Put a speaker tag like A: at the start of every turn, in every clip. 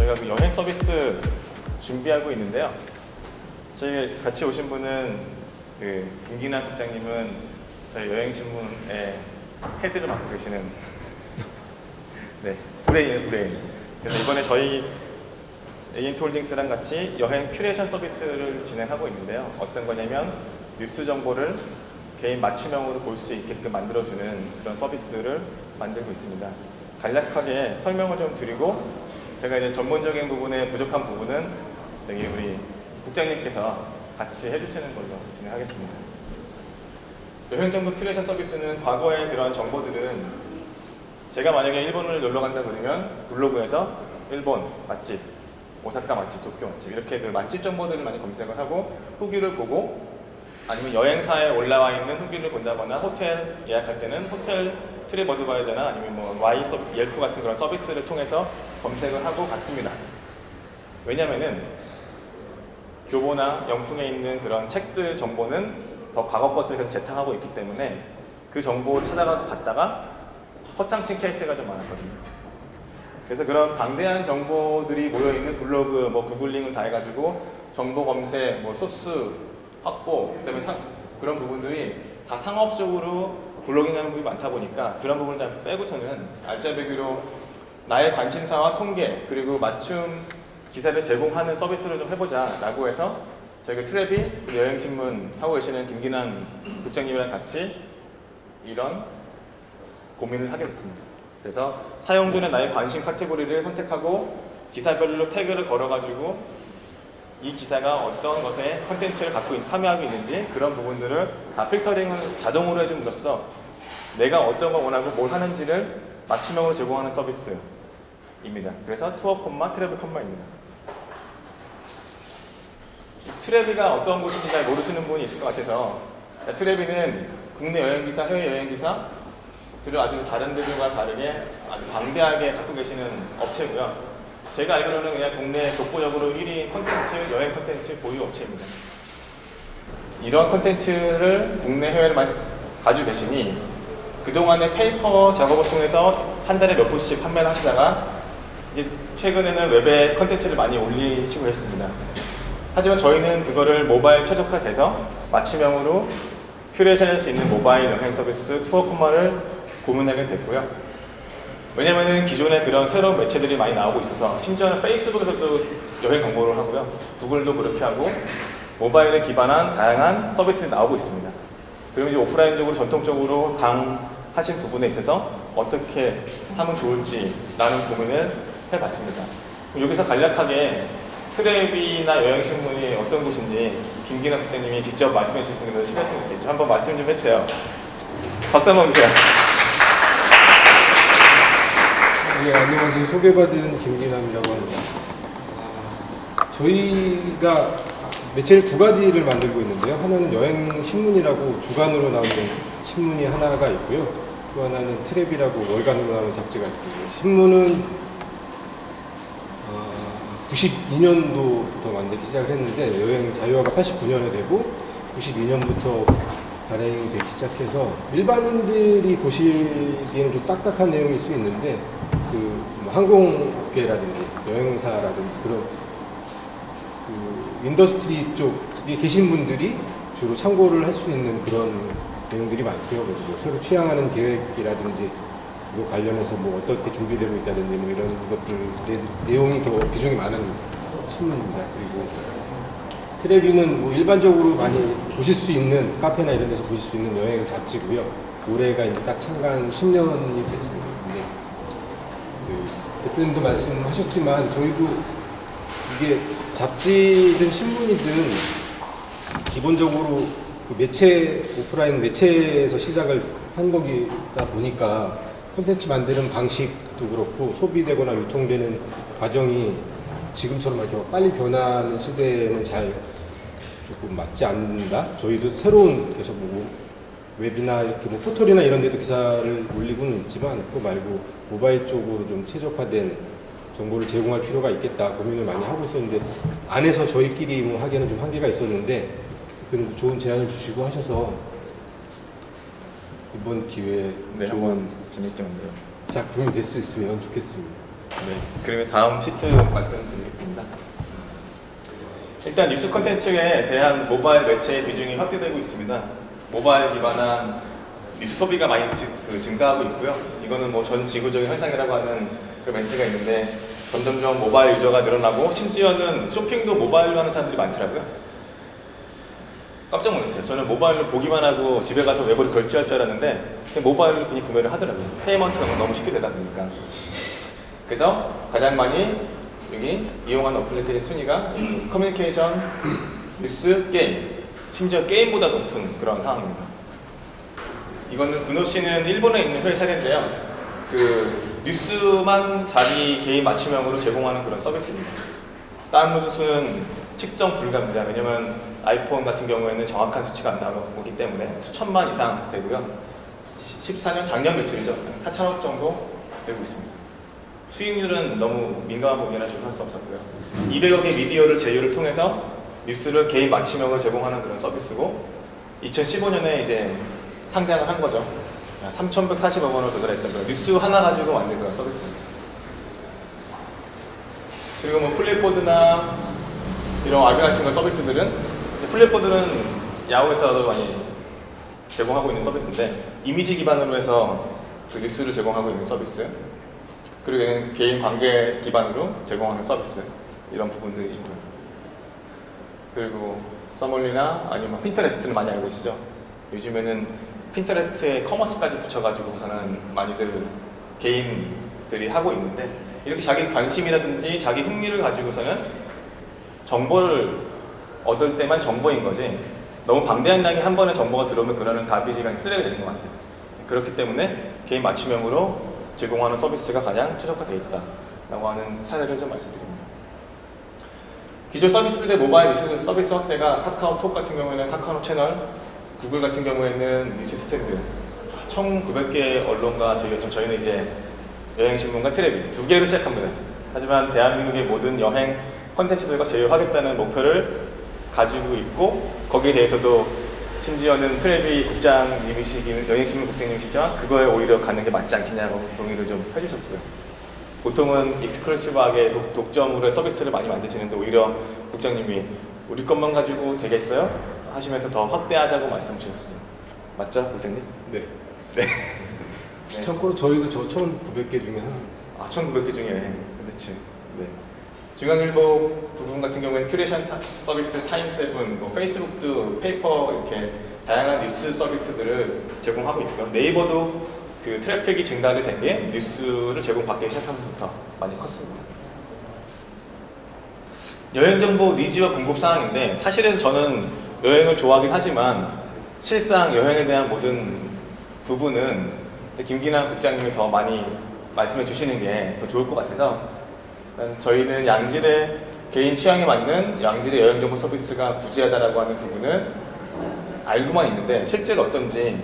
A: 저희가 그 여행 서비스 준비하고 있는데요. 저희 같이 오신 분은 그 김기남 국장님은 저희 여행신문의 헤드를 맡고 계시는 네, 브레인이에요, 브레인. 그래서 이번에 저희 에이엔트홀딩스랑 같이 여행 큐레이션 서비스를 진행하고 있는데요. 어떤 거냐면 뉴스 정보를 개인 맞춤형으로 볼 수 있게끔 만들어주는 그런 서비스를 만들고 있습니다. 간략하게 설명을 좀 드리고 제가 이제 전문적인 부분에 부족한 부분은 저기 우리 국장님께서 같이 해주시는 걸로 진행하겠습니다. 여행 정보 큐레이션 서비스는 과거에 그러한 정보들은 제가 만약에 일본을 놀러 간다 그러면 블로그에서 일본 맛집, 오사카 맛집, 도쿄 맛집 이렇게 그 맛집 정보들을 많이 검색을 하고 후기를 보고 아니면 여행사에 올라와 있는 후기를 본다거나 호텔 예약할 때는 호텔 트립 어드바이저나 아니면 뭐 Yelp 같은 그런 서비스를 통해서 검색을 하고 갔습니다. 왜냐면은 교보나 영풍에 있는 그런 책들 정보는 더 과거 것을 계속 재탕하고 있기 때문에 그 정보를 찾아가서 봤다가 허탕친 케이스가 좀 많았거든요. 그래서 그런 방대한 정보들이 모여있는 블로그, 뭐 구글링을 다 해가지고 정보 검색, 뭐 소스 확보, 그다음에 그런 부분들이 다 상업적으로 블로깅하는 부분이 많다 보니까 그런 부분을 다 빼고서는 알짜배기로 나의 관심사와 통계 그리고 맞춤 기사를 제공하는 서비스를 좀 해보자 라고 해서 저희가 트랩이 여행신문 하고 계시는 김기남 국장님이랑 같이 이런 고민을 하게 됐습니다. 그래서 사용 전에 나의 관심 카테고리를 선택하고 기사별로 태그를 걸어가지고 이 기사가 어떤 것에 컨텐츠를 함유하고 있는지 그런 부분들을 다 필터링을 자동으로 해줌으로써 내가 어떤 걸 원하고 뭘 하는지를 맞춤형으로 제공하는 서비스입니다. 그래서 투어 콤마 트래블 콤마입니다. 트래비가 어떤 곳인지 잘 모르시는 분이 있을 것 같아서 트래비는 국내 여행기사, 해외 여행기사들을 아주 다른 데들과 다르게 아주 방대하게 갖고 계시는 업체고요. 제가 알기로는 그냥 국내 독보적으로 1위 콘텐츠, 여행 콘텐츠 보유 업체입니다. 이런 콘텐츠를 국내 해외를 많이 가지고 계시니 그동안의 페이퍼 작업을 통해서 한 달에 몇 부씩 판매를 하시다가 이제 최근에는 웹에 콘텐츠를 많이 올리시고 계셨습니다. 하지만 저희는 그거를 모바일 최적화돼서 맞춤형으로 큐레이션할 수 있는 모바일 여행 서비스 투어 콤마를 고민하게 됐고요. 왜냐면은 기존에 그런 새로운 매체들이 많이 나오고 있어서 심지어는 페이스북에서도 여행 광고를 하고요. 구글도 그렇게 하고 모바일에 기반한 다양한 서비스들이 나오고 있습니다. 그리고 이제 오프라인적으로 전통적으로 강하신 부분에 있어서 어떻게 하면 좋을지라는 고민을 해봤습니다. 여기서 간략하게 트랩이나 여행신문이 어떤 곳인지 김기남 국장님이 직접 말씀해 주시는 게 더 신뢰성이 있겠죠. 한번 말씀 좀 해주세요. 박수 한번 주세요.
B: 네, 안녕하세요. 소개받은 김기남이라고 합니다. 저희가 매체를 두 가지를 만들고 있는데요. 하나는 여행신문이라고 주간으로 나오는 신문이 하나가 있고요. 또 하나는 트랩이라고 월간으로 나오는 잡지가 있고요. 신문은 92년도부터 만들기 시작을 했는데 여행 자유화가 89년에 되고 92년부터 발행이 되기 시작해서 일반인들이 보시기에는 좀 딱딱한 내용일 수 있는데 뭐 항공업계라든지 여행사라든지 그런 인더스트리 쪽에 계신 분들이 주로 참고를 할 수 있는 그런 내용들이 많고요. 뭐 서로 취향하는 계획이라든지 뭐 관련해서 뭐 어떻게 준비되고 있다든지 뭐 이런 것들 내용이 더 비중이 많은 신문입니다. 그리고 트래비는 뭐 일반적으로 많이 보실 수 있는 카페나 이런 데서 보실 수 있는 여행 잡지고요. 올해가 이제 딱 창간 10년이 됐습니다. 근데 대표님도 말씀하셨지만 저희도 이게 잡지든 신문이든 기본적으로 그 매체, 오프라인 매체에서 시작을 한 거기다 보니까 콘텐츠 만드는 방식도 그렇고 소비되거나 유통되는 과정이 지금처럼 이렇게 빨리 변하는 시대에는 잘 조금 맞지 않는다. 저희도 새로운 계속 뭐 웹이나 이렇게 뭐 포털이나 이런 데도 기사를 올리고는 있지만 그거 말고 모바일 쪽으로 좀 최적화된 정보를 제공할 필요가 있겠다 고민을 많이 하고 있었는데 안에서 저희끼리 뭐 하기에는 좀 한계가 있었는데 대표님 좋은 제안을 주시고 하셔서 이번 기회에
A: 네,
B: 좋은
A: 재밌게 만들어요.
B: 작품이 될 수 있으면 좋겠습니다.
A: 그러면 다음 시트 말씀드리겠습니다. 일단 뉴스 콘텐츠에 대한 모바일 매체의 비중이 확대되고 있습니다. 모바일 기반한 뉴스 소비가 많이 증가하고 있고요. 이거는 뭐 전 지구적인 현상이라고 하는 그 멘트가 있는데 점점점 모바일 유저가 늘어나고 심지어는 쇼핑도 모바일로 하는 사람들이 많더라고요. 깜짝 놀랐어요. 저는 모바일로 보기만 하고 집에 가서 외부로 결제할 줄 알았는데 그냥 모바일로 그냥 구매를 하더라고요. 페이먼트가 너무 쉽게 되다 보니까. 그래서 가장 많이 여기 이용하는 어플리케이션 순위가 커뮤니케이션, 뉴스, 게임, 심지어 게임보다 높은 그런 상황입니다. 이거는 군호 씨는 일본에 있는 회사 사례인데요. 그 뉴스만 자기 개인 맞춤형으로 제공하는 그런 서비스입니다. 다운로드 수는 측정 불가입니다. 왜냐면 아이폰 같은 경우에는 정확한 수치가 안 나오기 때문에 수천만 이상 되고요. 14년 작년 매출이죠. 4천억 정도 되고 있습니다. 수익률은 너무 민감한 부분이라 조사할 수 없었고요. 200여 개 미디어를 제휴를 통해서 뉴스를 개인 맞춤형을 제공하는 그런 서비스고 2015년에 이제 상장을 한 거죠. 3,140억 원을 도달했던 그런 뉴스 하나 가지고 만든 그런 서비스입니다. 그리고 뭐 플랫보드나 이런 아비 같은 거 서비스들은 플랫보드는 야후에서도 많이 제공하고 있는 서비스인데 이미지 기반으로 해서 그 뉴스를 제공하고 있는 서비스 그리고 개인 관계 기반으로 제공하는 서비스 이런 부분들이 있고요. 그리고 써멀리나 아니면 핀터레스트는 많이 알고 계시죠? 요즘에는 핀터레스트에 커머스까지 붙여가지고서는 많이들 개인들이 하고 있는데 이렇게 자기 관심이라든지 자기 흥미를 가지고서는 정보를 얻을 때만 정보인 거지 너무 방대한 양이 한 번에 정보가 들어오면 그러는 가비지가 쓰레기 되는 것 같아요. 그렇기 때문에 개인 맞춤형으로 제공하는 서비스가 가장 최적화되어 있다라고 하는 사례를 좀 말씀드립니다. 기존 서비스들의 모바일 뉴스 서비스 확대가 카카오톡 같은 경우에는 카카오 채널, 구글 같은 경우에는 뉴스 스탠드 1900개 언론과 제휴했죠. 저희는 이제 여행신문과 트래비 두 개로 시작합니다. 하지만 대한민국의 모든 여행 콘텐츠들과 제휴하겠다는 목표를 가지고 있고 거기에 대해서도 심지어는 트래비 국장님이시기는 여행신문 국장님이시죠. 그거에 오히려 가는 게 맞지 않겠냐고 동의를 좀 해주셨고요. 보통은 익스클루시브하게 독점으로 서비스를 많이 만드시는데 오히려 국장님이 우리 것만 가지고 되겠어요? 하시면서 더 확대하자고 말씀 주셨어요. 맞죠, 국장님?
B: 네.
A: 네.
B: 참고로 저희도 저 1,900개 중에 하나.
A: 아, 1,900개 중에 그렇지. 네. 중앙일보 부분 같은 경우에는 큐레이션 서비스, 타임세븐, 뭐 페이스북도 페이퍼 이렇게 다양한 뉴스 서비스들을 제공하고 있고요. 네이버도 그 트래픽이 증가하게 된 게 뉴스를 제공받기 시작하면서부터 많이 컸습니다. 여행 정보 니즈와 공급 상황인데 사실은 저는 여행을 좋아하긴 하지만 실상 여행에 대한 모든 부분은 김기남 국장님이 더 많이 말씀해 주시는 게 더 좋을 것 같아서 저희는 양질의 개인 취향에 맞는 양질의 여행 정보 서비스가 부재하다라고 하는 부분은 알고만 있는데 실제로 어떤지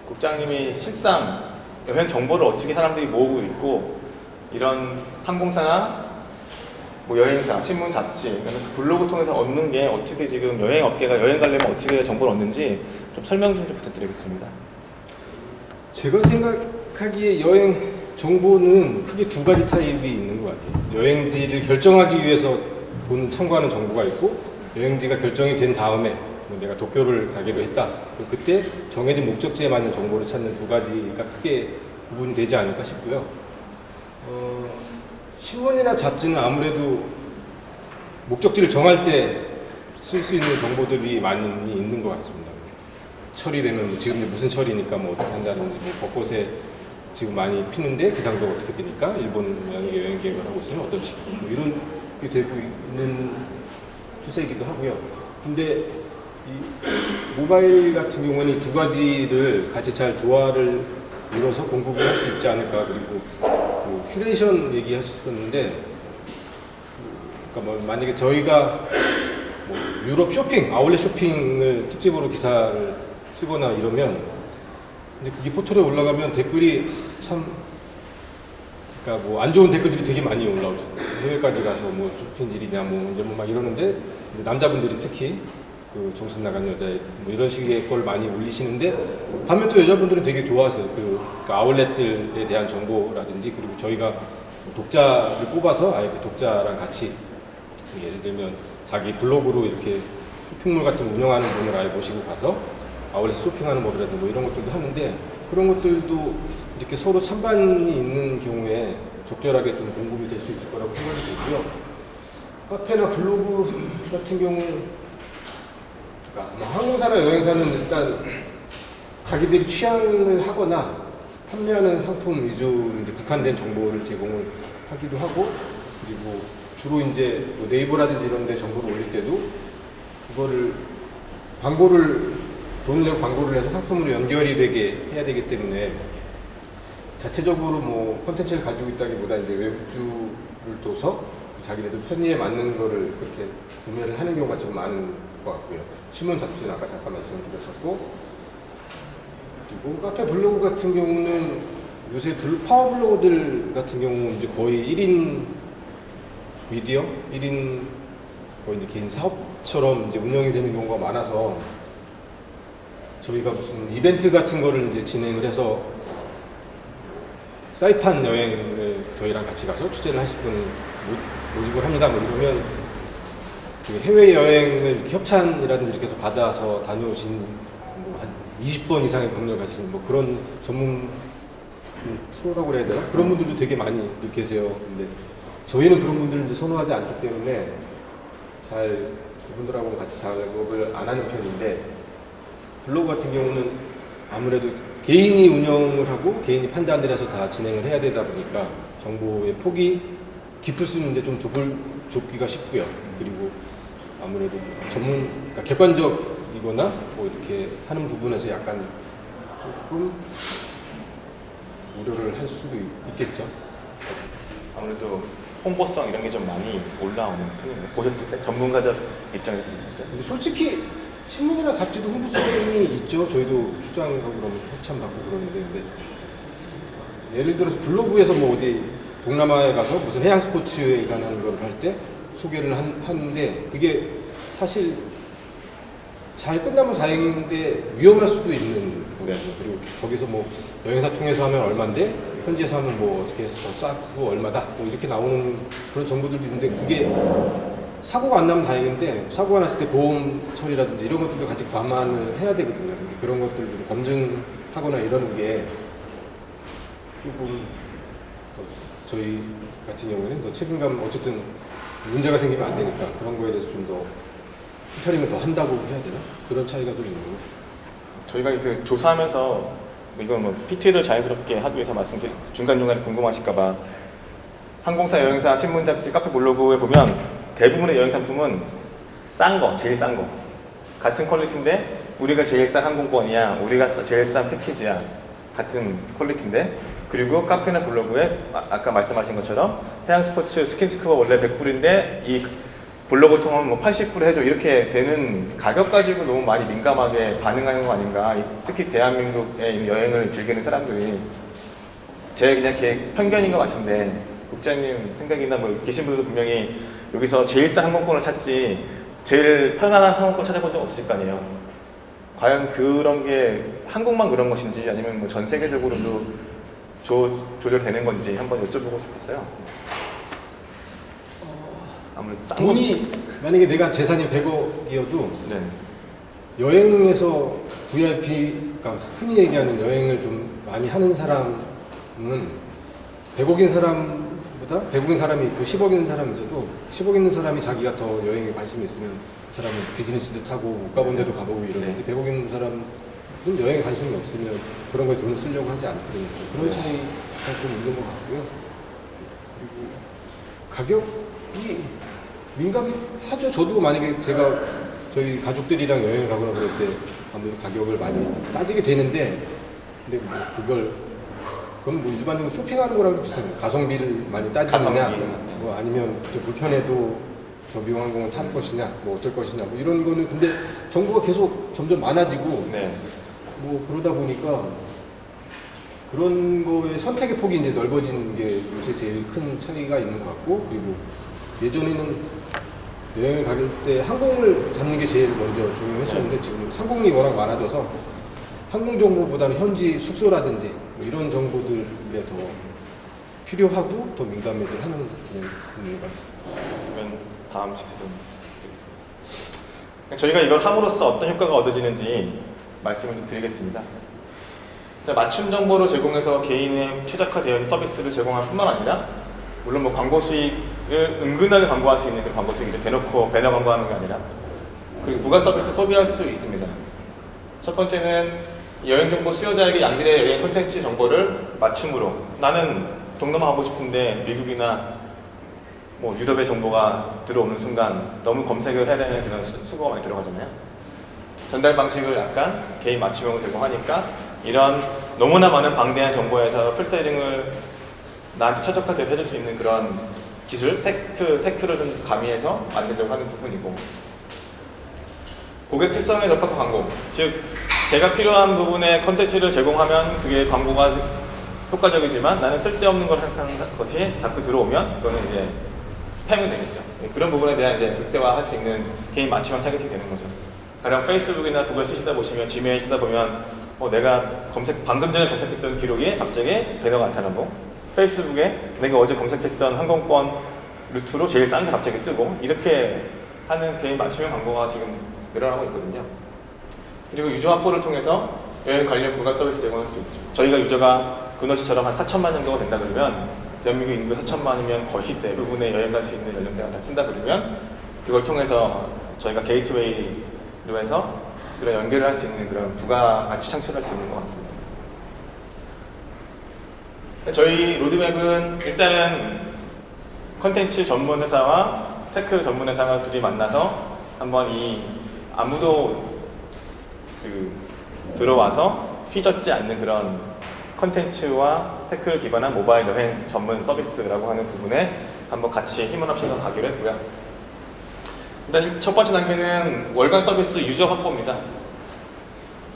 A: 국장님이 실상 여행 정보를 어떻게 사람들이 모으고 있고 이런 항공사나 뭐 여행사, 신문, 잡지, 블로그 통해서 얻는 게 어떻게 지금 여행 업계가 여행 가려면 어떻게 정보를 얻는지 좀 설명 좀 부탁드리겠습니다.
B: 제가 생각하기에 여행 정보는 크게 두 가지 타입이 있는 것 같아요. 여행지를 결정하기 위해서 참고하는 정보가 있고 여행지가 결정이 된 다음에 뭐 내가 도쿄를 가기로 했다. 그때 정해진 목적지에 맞는 정보를 찾는 두 가지가 크게 구분되지 않을까 싶고요. 신문이나 잡지는 아무래도 목적지를 정할 때 쓸 수 있는 정보들이 많이 있는 것 같습니다. 철이 되면 지금 무슨 철이니까 뭐 어떻게 한다든지 뭐 벚꽃에 지금 많이 피는데 기상도 어떻게 되니까 일본 모양의 여행 계획을 하고 있으면 어떤 식으로 뭐 이런 게 되고 있는 추세이기도 하고요. 근데 이 모바일 같은 경우는 이 두 가지를 같이 잘 조화를 이뤄서 공급을 할 수 있지 않을까. 그리고 그 큐레이션 얘기하셨었는데 그러니까 뭐 만약에 저희가 뭐 유럽 쇼핑, 아울렛 쇼핑을 특집으로 기사를 쓰거나 이러면 근데 그게 포털에 올라가면 댓글이 참 그러니까 뭐 안 좋은 댓글들이 되게 많이 올라오죠. 해외까지 가서 뭐 쇼핑질이냐 뭐 이제 뭐 막 이러는데 남자분들이 특히 그 정신 나간 여자 뭐 이런 식의 걸 많이 올리시는데 반면 또 여자분들은 되게 좋아하세요. 그 아울렛들에 대한 정보라든지 그리고 저희가 독자를 뽑아서 아예 그 독자랑 같이 예를 들면 자기 블로그로 이렇게 쇼핑몰 같은 거 운영하는 분을 아예 모시고 가서 아울렛 쇼핑하는 법이라든가 뭐 이런 것들도 하는데 그런 것들도 이렇게 서로 찬반이 있는 경우에 적절하게 좀 공급이 될 수 있을 거라고 생각이 되고요. 카페나 블로그 같은 경우 그러니까 뭐 항공사나 여행사는 일단 자기들이 취향을 하거나 판매하는 상품 위주로 이제 국한된 정보를 제공을 하기도 하고 그리고 주로 이제 뭐 네이버라든지 이런 데 정보를 올릴 때도 그거를 광고를 돈을 내고 광고를 해서 상품으로 연결이 되게 해야 되기 때문에 자체적으로 뭐 콘텐츠를 가지고 있다기보다 이제 외국주를 둬서 자기네들 편의에 맞는 거를 그렇게 구매를 하는 경우가 지금 많은 것 같고요. 신문 잡지는 아까 잠깐 말씀드렸었고 그리고 카페 블로그 같은 경우는 요새 파워 블로거들 같은 경우 이제 거의 1인 미디어, 1인 거의 이제 개인 사업처럼 이제 운영이 되는 경우가 많아서 저희가 무슨 이벤트 같은 거를 이제 진행을 해서 사이판 여행을 저희랑 같이 가서 취재를 하실 분을 모집을 합니다. 뭐 이러면 그 해외 여행을 협찬이라든지 이렇게 해서 받아서 다녀오신 뭐 한 20번 이상의 경력을 가지신 뭐 그런 전문 프로라고 해야 되나? 그런 분들도 되게 많이 계세요. 근데 저희는 그런 분들을 이제 선호하지 않기 때문에 잘 그분들하고 같이 작업을 안 하는 편인데 블로그 같은 경우는 아무래도 개인이 운영을 하고 개인이 판단을 해서 다 진행을 해야 되다 보니까 정보의 폭이 깊을 수 있는데 좀 좁기가 쉽고요. 그리고 아무래도 그러니까 객관적이거나 뭐 이렇게 하는 부분에서 약간 조금 우려를 할 수도 있겠죠.
A: 아무래도 홍보성 이런 게 좀 많이 올라오는 편이에요. 보셨을 때 전문가적 입장에서 봤을 때.
B: 근데 솔직히 신문이나 잡지도 홍보성이 있죠. 저희도 출장하고 그러면 협찬 받고 그러는데 근데 예를 들어서 블로그에서 뭐 어디 동남아에 가서 무슨 해양 스포츠에 관한 걸 할 때 소개를 하는데 그게 사실 잘 끝나면 다행인데 위험할 수도 있는 거예요. 그리고 거기서 뭐 여행사 통해서 하면 얼마인데 현지에서 하면 뭐 어떻게 해서 더 싸고 얼마다 뭐 이렇게 나오는 그런 정보들도 있는데 그게 사고가 안 나면 다행인데 사고가 났을 때 보험 처리라든지 이런 것들도 같이 감안을 해야 되거든요. 근데 그런 것들을 좀 검증하거나 이러는 게 조금 더 저희 같은 경우에는 더 책임감 어쨌든 문제가 생기면 안 되니까 그런 거에 대해서 좀 더 피처링을 더 한다고 해야 되나? 그런 차이가 좀 있는 거죠.
A: 저희가 그 조사하면서 이건 뭐 PT를 자연스럽게 하기 위해서 중간중간에 궁금하실까봐 항공사, 여행사, 신문, 잡지, 카페, 블로그에 보면 대부분의 여행 상품은 싼 거, 제일 싼 거. 같은 퀄리티인데 우리가 제일 싼 항공권이야, 우리가 제일 싼 패키지야. 같은 퀄리티인데 그리고 카페나 블로그에 아까 말씀하신 것처럼 해양 스포츠 스킨스쿠버 원래 100불인데 이 블로그 통하면 뭐 80불 해줘 이렇게 되는 가격 가지고 너무 많이 민감하게 반응하는 거 아닌가. 특히 대한민국에 있는 여행을 즐기는 사람들이 제 그냥 편견인 것 같은데 국장님 생각이나 뭐 계신 분들도 분명히 여기서 제일 싼 항공권을 찾지 제일 편안한 항공권 찾아본 적 없으실 거 아니에요. 과연 그런 게 한국만 그런 것인지 아니면 뭐 전 세계적으로도 조절되는 건지 한번 여쭤보고 싶었어요. 아무래도 싼
B: 돈이 만약에 내가 재산이 100억이어도
A: 네.
B: 여행에서 VIP, 그러니까 흔히 얘기하는 여행을 좀 많이 하는 사람은 100억인 사람보다 100억인 사람이 있고 10억인 사람이 있어도 10억 있는 사람이 자기가 더 여행에 관심이 있으면 그 사람은 비즈니스도 타고 못 가본 데도 가보고 이러는데 100억 있는 사람은 여행에 관심이 없으면 그런 거에 돈을 쓰려고 하지 않거든요. 그런 차이가 좀 있는 것 같고요. 그리고 가격이 민감하죠. 저도 만약에 저희 가족들이랑 여행을 가거나 그럴 때 아무래도 가격을 많이 따지게 되는데 근데 뭐 그건 뭐 일반적으로 쇼핑하는 거랑 비슷해요. 가성비를 많이 따지느냐
A: 가성비.
B: 뭐 아니면 좀 불편해도 저 비용항공을 탈 것이냐 뭐 어떨 것이냐 뭐 이런 거는 근데 정보가 계속 점점 많아지고
A: 네.
B: 뭐 그러다 보니까 그런 거에 선택의 폭이 이제 넓어지는 게 요새 제일 큰 차이가 있는 것 같고 그리고 예전에는 여행을 갈 때 항공을 잡는 게 제일 먼저 중요했었는데 지금 항공이 워낙 많아져서 항공 정보보다는 현지 숙소라든지 뭐 이런 정보들에 더 필요하고 더 민감해질 하는 부분인 것 같습니다.
A: 그러면 다음 시트 좀 드리겠습니다. 저희가 이걸 함으로써 어떤 효과가 얻어지는지 말씀을 좀 드리겠습니다. 맞춤 정보를 제공해서 개인의 최적화되어 있는 서비스를 제공할 뿐만 아니라 물론 뭐 광고 수익을 은근하게 광고할 수 있는 그런 광고 수익을 대놓고 배너 광고하는 게 아니라 그 부가 서비스 소비할 수 있습니다. 첫 번째는 여행 정보 수요자에게 양질의 여행 콘텐츠 정보를 맞춤으로 나는 동남아 가고 싶은데 미국이나 뭐 유럽의 정보가 들어오는 순간 너무 검색을 해야 되는 그런 수고가 많이 들어가잖아요. 전달 방식을 약간 개인 맞춤형으로 제공하니까 이런 너무나 많은 방대한 정보에서 필터링을 나한테 최적화돼서 해줄 수 있는 그런 기술, 테크를 좀 가미해서 만들려고 하는 부분이고, 고객 특성에 접합한 광고, 즉 제가 필요한 부분에 컨텐츠를 제공하면 그게 광고가 효과적이지만 나는 쓸데없는 걸 하는 것이 자꾸 들어오면 그거는 이제 스팸이 되겠죠. 그런 부분에 대한 이제 극대화할 수 있는 개인 맞춤형 타겟팅이 되는 거죠. 가령 페이스북이나 구글 쓰시다 보시면, 지메일 쓰다 보면 내가 방금 전에 검색했던 기록이 갑자기 배너가 나타나고, 페이스북에 내가 어제 검색했던 항공권 루트로 제일 싼 게 갑자기 뜨고, 이렇게 하는 개인 맞춤형 광고가 지금 늘어나고 있거든요. 그리고 유저 확보를 통해서 여행 관련 부가 서비스 제공할 수 있죠. 저희가 유저가 군호씨처럼 한 4천만 정도가 된다 그러면, 대한민국 인구 4천만이면 거의 대부분의 여행 갈 수 있는 연령대가 다 쓴다 그러면, 그걸 통해서 저희가 게이트웨이로 해서 그런 연결을 할 수 있는 그런 부가 가치 창출할 수 있는 것 같습니다. 저희 로드맵은 일단은 컨텐츠 전문 회사와 테크 전문 회사가 둘이 만나서 한번 이 아무도 들어와서 휘젓지 않는 그런 컨텐츠와 테크를 기반한 모바일 여행 전문 서비스라고 하는 부분에 한번 같이 힘을 합쳐서 가기로 했고요. 일단 첫 번째 단계는 월간 서비스 유저 확보입니다.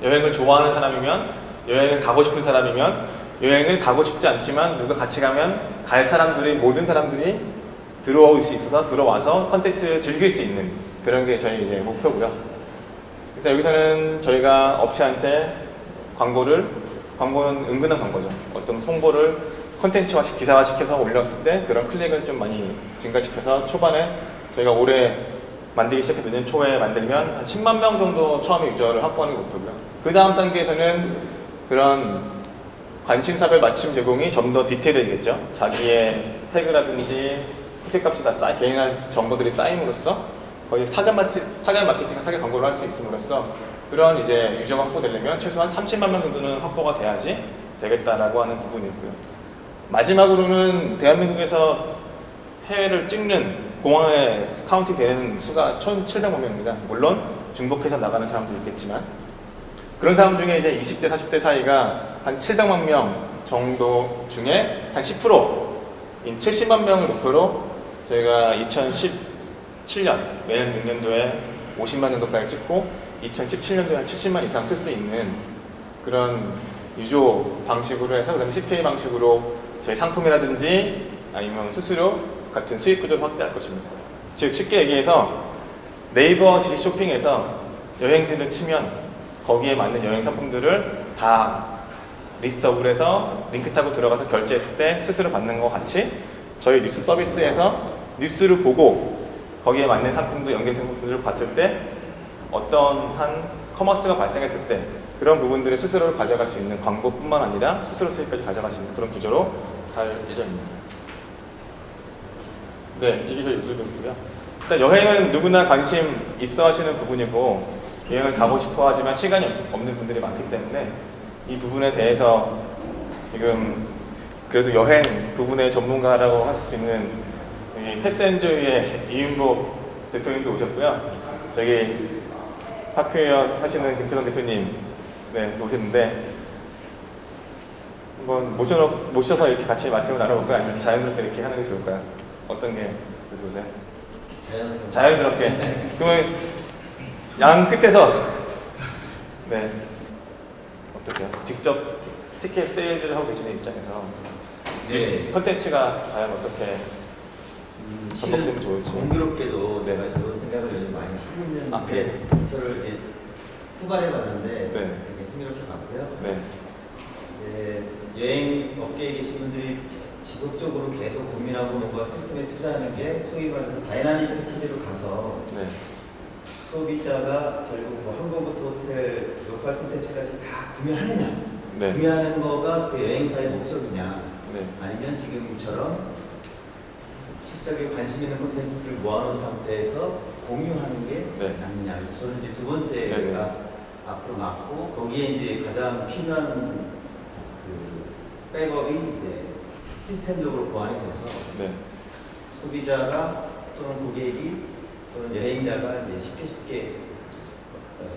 A: 여행을 좋아하는 사람이면, 여행을 가고 싶은 사람이면, 여행을 가고 싶지 않지만 누가 같이 가면 갈 사람들이, 모든 사람들이 들어올 수 있어서 들어와서 컨텐츠를 즐길 수 있는 그런 게 저희 이제 목표고요. 일단 여기서는 저희가 업체한테 광고는 은근한 광고죠. 어떤 홍보를 컨텐츠화, 기사화 시켜서 올렸을 때 그런 클릭을 좀 많이 증가시켜서 초반에 저희가 올해 만들기 시작해서 내년 초에 만들면 한 10만 명 정도 처음에 유저를 확보하는 게 목표고요. 그 다음 단계에서는 그런 관심사별 맞춤 제공이 좀 더 디테일해지겠죠. 자기의 태그라든지 후기값이 다 개인의 정보들이 쌓임으로써 거의 타겟 마케팅과 타겟 광고를 할 수 있음으로써 그런 이제 유저가 확보되려면 최소한 30만 명 정도는 확보가 돼야지 되겠다라고 하는 부분이었고요. 마지막으로는 대한민국에서 해외를 찍는 공항에 카운팅 되는 수가 1,700만 명입니다. 물론 중복해서 나가는 사람도 있겠지만 그런 사람 중에 이제 20대, 40대 사이가 한 700만 명 정도 중에 한 10%인 70만 명을 목표로 저희가 2017년, 내년 6년도에 50만 정도까지 찍고 2017년도에 한 70만 이상 쓸 수 있는 그런 유조 방식으로 해서, 그 다음에 CPA 방식으로 저희 상품이라든지 아니면 수수료 같은 수익 구조를 확대할 것입니다. 즉 쉽게 얘기해서 네이버 지식 쇼핑에서 여행지를 치면 거기에 맞는 여행 상품들을 다 리스트업을 해서 링크 타고 들어가서 결제했을 때 수수료 받는 것 같이 저희 뉴스 서비스에서 뉴스를 보고 거기에 맞는 상품도 연계 상품들을 봤을 때 어떤 한 커머스가 발생했을 때 그런 부분들의 수수료를 가져갈 수 있는, 광고뿐만 아니라 수수료 수익까지 가져갈 수 있는 그런 구조로 갈 예정입니다. 네, 이게 저희 유튜브고요. 일단 여행은 누구나 관심 있어 하시는 부분이고 여행을 가고 싶어 하지만 시간이 없는 분들이 많기 때문에 이 부분에 대해서 지금 그래도 여행 부분의 전문가라고 하실 수 있는 패스엔조이의 이윤복 대표님도 오셨고요. 저기 파크웨어 하시는 김태성 대표님 오셨는데 한번 모셔서 이렇게 같이 말씀을 나눠볼까요? 아니면 자연스럽게 이렇게 하는 게 좋을까요? 어떤 게 좋으세요? 자연스럽게. 그러면 양 끝에서 어떠세요? 직접 티켓 세일을 하고 계시는 입장에서 컨텐츠가 과연 어떻게 접목되면 좋을지.
C: 공교롭게도 제가 이런 생각을 요즘 많이 하고 있는 표를 후반에 봤는데 되게 흥미롭게 봤고요. 이제 여행 업계에 계신 분들이 지속적으로 계속 고민하고 뭔가 시스템에 투자하는 게 소위 말하는 다이나믹 패키지로 가서
A: 네.
C: 소비자가 결국 뭐 항공부터 호텔, 로컬 콘텐츠까지 다 구매하느냐,
A: 네.
C: 구매하는 거가 그 여행사의 목적이냐,
A: 네.
C: 아니면 지금처럼 실적에 관심 있는 콘텐츠를 모아놓은 상태에서 공유하는 게
A: 네.
C: 낫느냐. 그래서 저는 이제 두 번째가
A: 네, 네.
C: 앞으로 맞고, 거기에 이제 가장 필요한 그 백업이 이제 시스템적으로 보완이 돼서
A: 네.
C: 소비자가 또는 고객이 또는 여행자가 이제 쉽게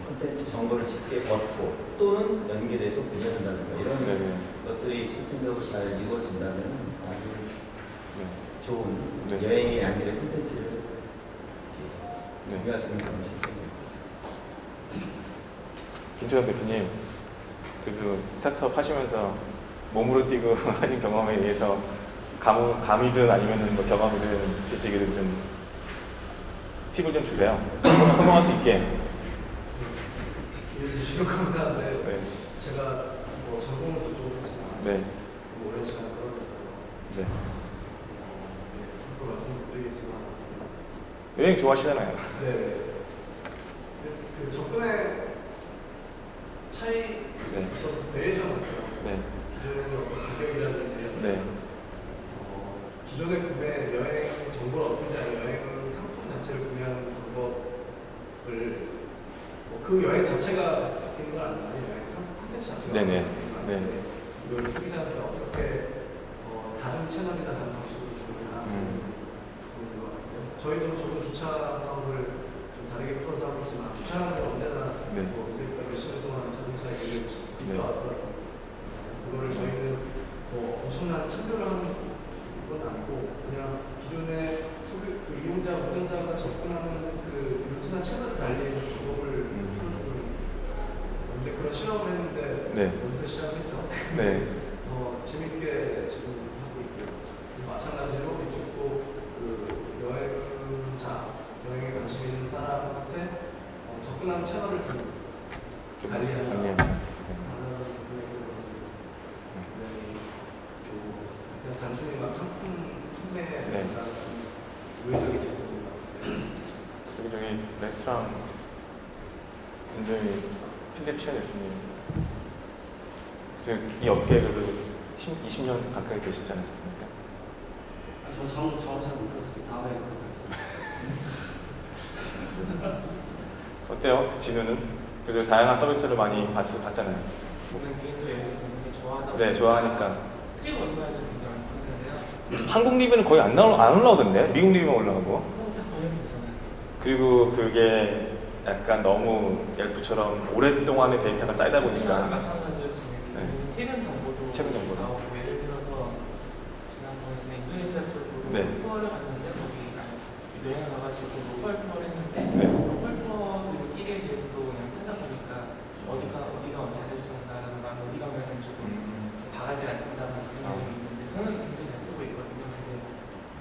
C: 콘텐츠 정보를 쉽게 얻고 또는 연계돼서 구매한다든가 이런
A: 네, 네.
C: 것들이 시스템적으로 잘 이루어진다면 아주
A: 네.
C: 좋은
A: 네.
C: 여행의 양질의 콘텐츠를
A: 네.
C: 구매할 수 있는 그런 시스템이 있습니다.
A: 김태현 대표님, 그래서 스타트업 하시면서 몸으로 뛰고 하신 경험에 의해서 감이든 아니면 뭐 경험이든 지식이든 좀 팁을 좀 주세요. 성공할 수 있게.
B: 주시면 감사한데
A: 네.
B: 제가 뭐 전공도 좋지만
A: 네.
B: 오랜 시간 떨어졌어요.
A: 네.
B: 그 말씀드리겠지만
A: 여행 좋아하시잖아요.
B: 네. 그 접근의 차이
A: 네.
B: 어떤 베리에이션 같아요.
A: 네.
B: 기존에는 어떤 가격이라든지
A: 네.
B: 기존의 구매 여행 정보를 얻든지 아니면 여행 상품 자체를 구매하는 방법을 그 여행 자체가 바뀌는 건 아니잖아요. 여행 상품 콘텐츠 자체가
A: 네네.
B: 바뀌는 건
A: 네.
B: 아닌데 이걸 소비자한테 어떻게 다른 채널이나 다른 방식으로 주느냐 그런 것 같은데요. 저도 주차 사업을 좀 다르게 풀어서 하고 있지만 주차라는 건 언제나
A: 네.
B: 뭐 이제까지 몇십 년 동안 자동차에 있어 왔더라고요. 그거를 저희는 뭐 엄청난 참교를 하는 건 아니고 그냥 기존의 그 이용자, 운전자가 접근하는 그 유투나 채널을 달리해서 방법을 풀어주는 근데 그런 실험을 했는데
A: 네.
B: 여기서 시작했죠.
A: 네.
B: 재밌게 지금 하고 있고 마찬가지로 이쪽도 그 여행에 관심 있는 사람한테 접근하는 채널을 좀 관리하는 부분에서 굉장히 좋고 그냥 단순히 막 상품 판매에
A: 네.
B: 대한 우회적인 접근인 것 같아요.
A: 여기 저기 레스토랑 굉장히 필립 최 대표님, 그래서 이 업계에 그래도 20년 가까이 계시지 않았습니까?
D: 저 작업 잘 못했습니다. 다음에 그렇게 하겠습니다.
A: 어때요, 진우는? 그래서 다양한 서비스를 많이 봤잖아요.
E: 저는 개인적으로 굉장히 좋아하다.
A: 네, 좋아하니까.
E: 트립 어드바이저를 굉장히 많이 쓰는데요.
A: 한국 리뷰는 거의 안 올라오던데? 미국 리뷰만 올라오고.
E: 다 거의 괜찮아요.
A: 그리고 그게 약간 너무 얄프처럼 오랫동안의 데이터가 쌓이다
E: 하지만
A: 보니까.
E: 마찬가지로 지금
A: 네.
E: 최근 정보도
A: 최근 정보도.
E: 나오고 예를 들어서 지난번에 제가 인도네시아 쪽으로
A: 네.
E: 투어를 갔는데 거기 여행 가가지고 로컬 투어를 했는데
A: 네.
E: 로컬 투어들끼리에 대해서도 그냥 찾아보니까 어디가 잘해주셨다든가 어디 가면은 조금 바가지 안 쓴다는 그런 게 있는데 저는 굉장히 잘 쓰고 있거든요. 근데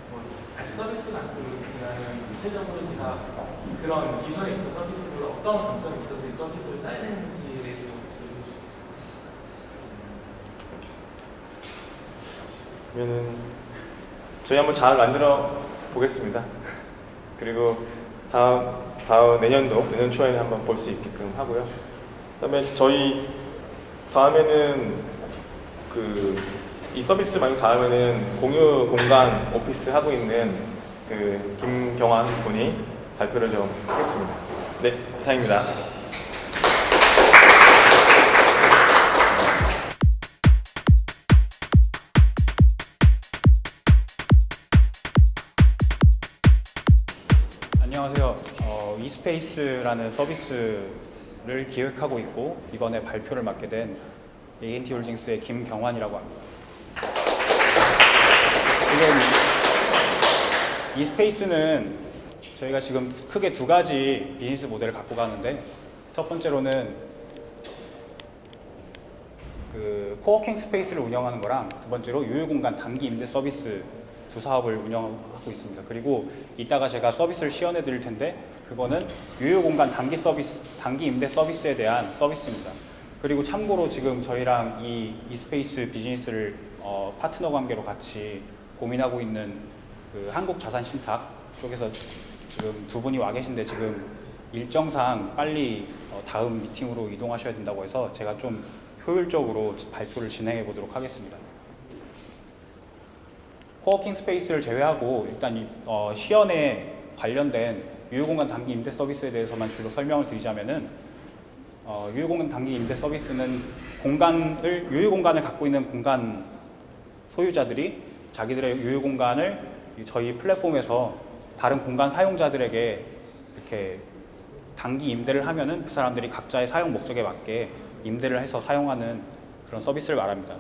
E: 뭐 아직 서비스는 안 쓰고 있지만 구체적으로 제가 그런 기존에 있던 서비스보다 어떤 강점이 있어서 이 서비스를 써야 되는지에 대해서 혹시 알려줄 수 있을까요?
A: 알겠습니다. 그러면은 저희 한번 잘 만들어 보겠습니다. 그리고 다음 내년 초에는 한번 볼 수 있게끔 하고요. 그다음에 저희 다음에는 이 서비스 말고 다음에는 공유 공간 오피스 하고 있는 그 김경환 분이 발표를 좀 하겠습니다. 네, 이상입니다.
F: 안녕하세요. 이스페이스라는 서비스를 기획하고 있고 이번에 발표를 맡게 된 ANT 홀딩스의 김경환이라고 합니다. 지금 이스페이스는 저희가 지금 크게 두 가지 비즈니스 모델을 갖고 가는데 첫 번째로는 그 코워킹 스페이스를 운영하는 거랑 두 번째로 유휴공간 단기 임대 서비스 두 사업을 운영하고 있습니다. 그리고 이따가 제가 서비스를 시연해 드릴 텐데 그거는 유휴공간 단기 임대 서비스에 대한 서비스입니다. 그리고 참고로 지금 저희랑 이 이스페이스 비즈니스를 파트너 관계로 같이 고민하고 있는 그 한국자산신탁 쪽에서 지금 두 분이 와 계신데 지금 일정상 빨리 다음 미팅으로 이동하셔야 된다고 해서 제가 좀 효율적으로 발표를 진행해 보도록 하겠습니다. 코워킹 스페이스를 제외하고 일단 시연에 관련된 유휴공간 단기 임대 서비스에 대해서만 주로 설명을 드리자면은 유휴공간 단기 임대 서비스는 유휴공간을 갖고 있는 공간 소유자들이 자기들의 유휴공간을 저희 플랫폼에서 다른 공간 사용자들에게 이렇게 단기 임대를 하면은 그 사람들이 각자의 사용 목적에 맞게 임대를 해서 사용하는 그런 서비스를 말합니다.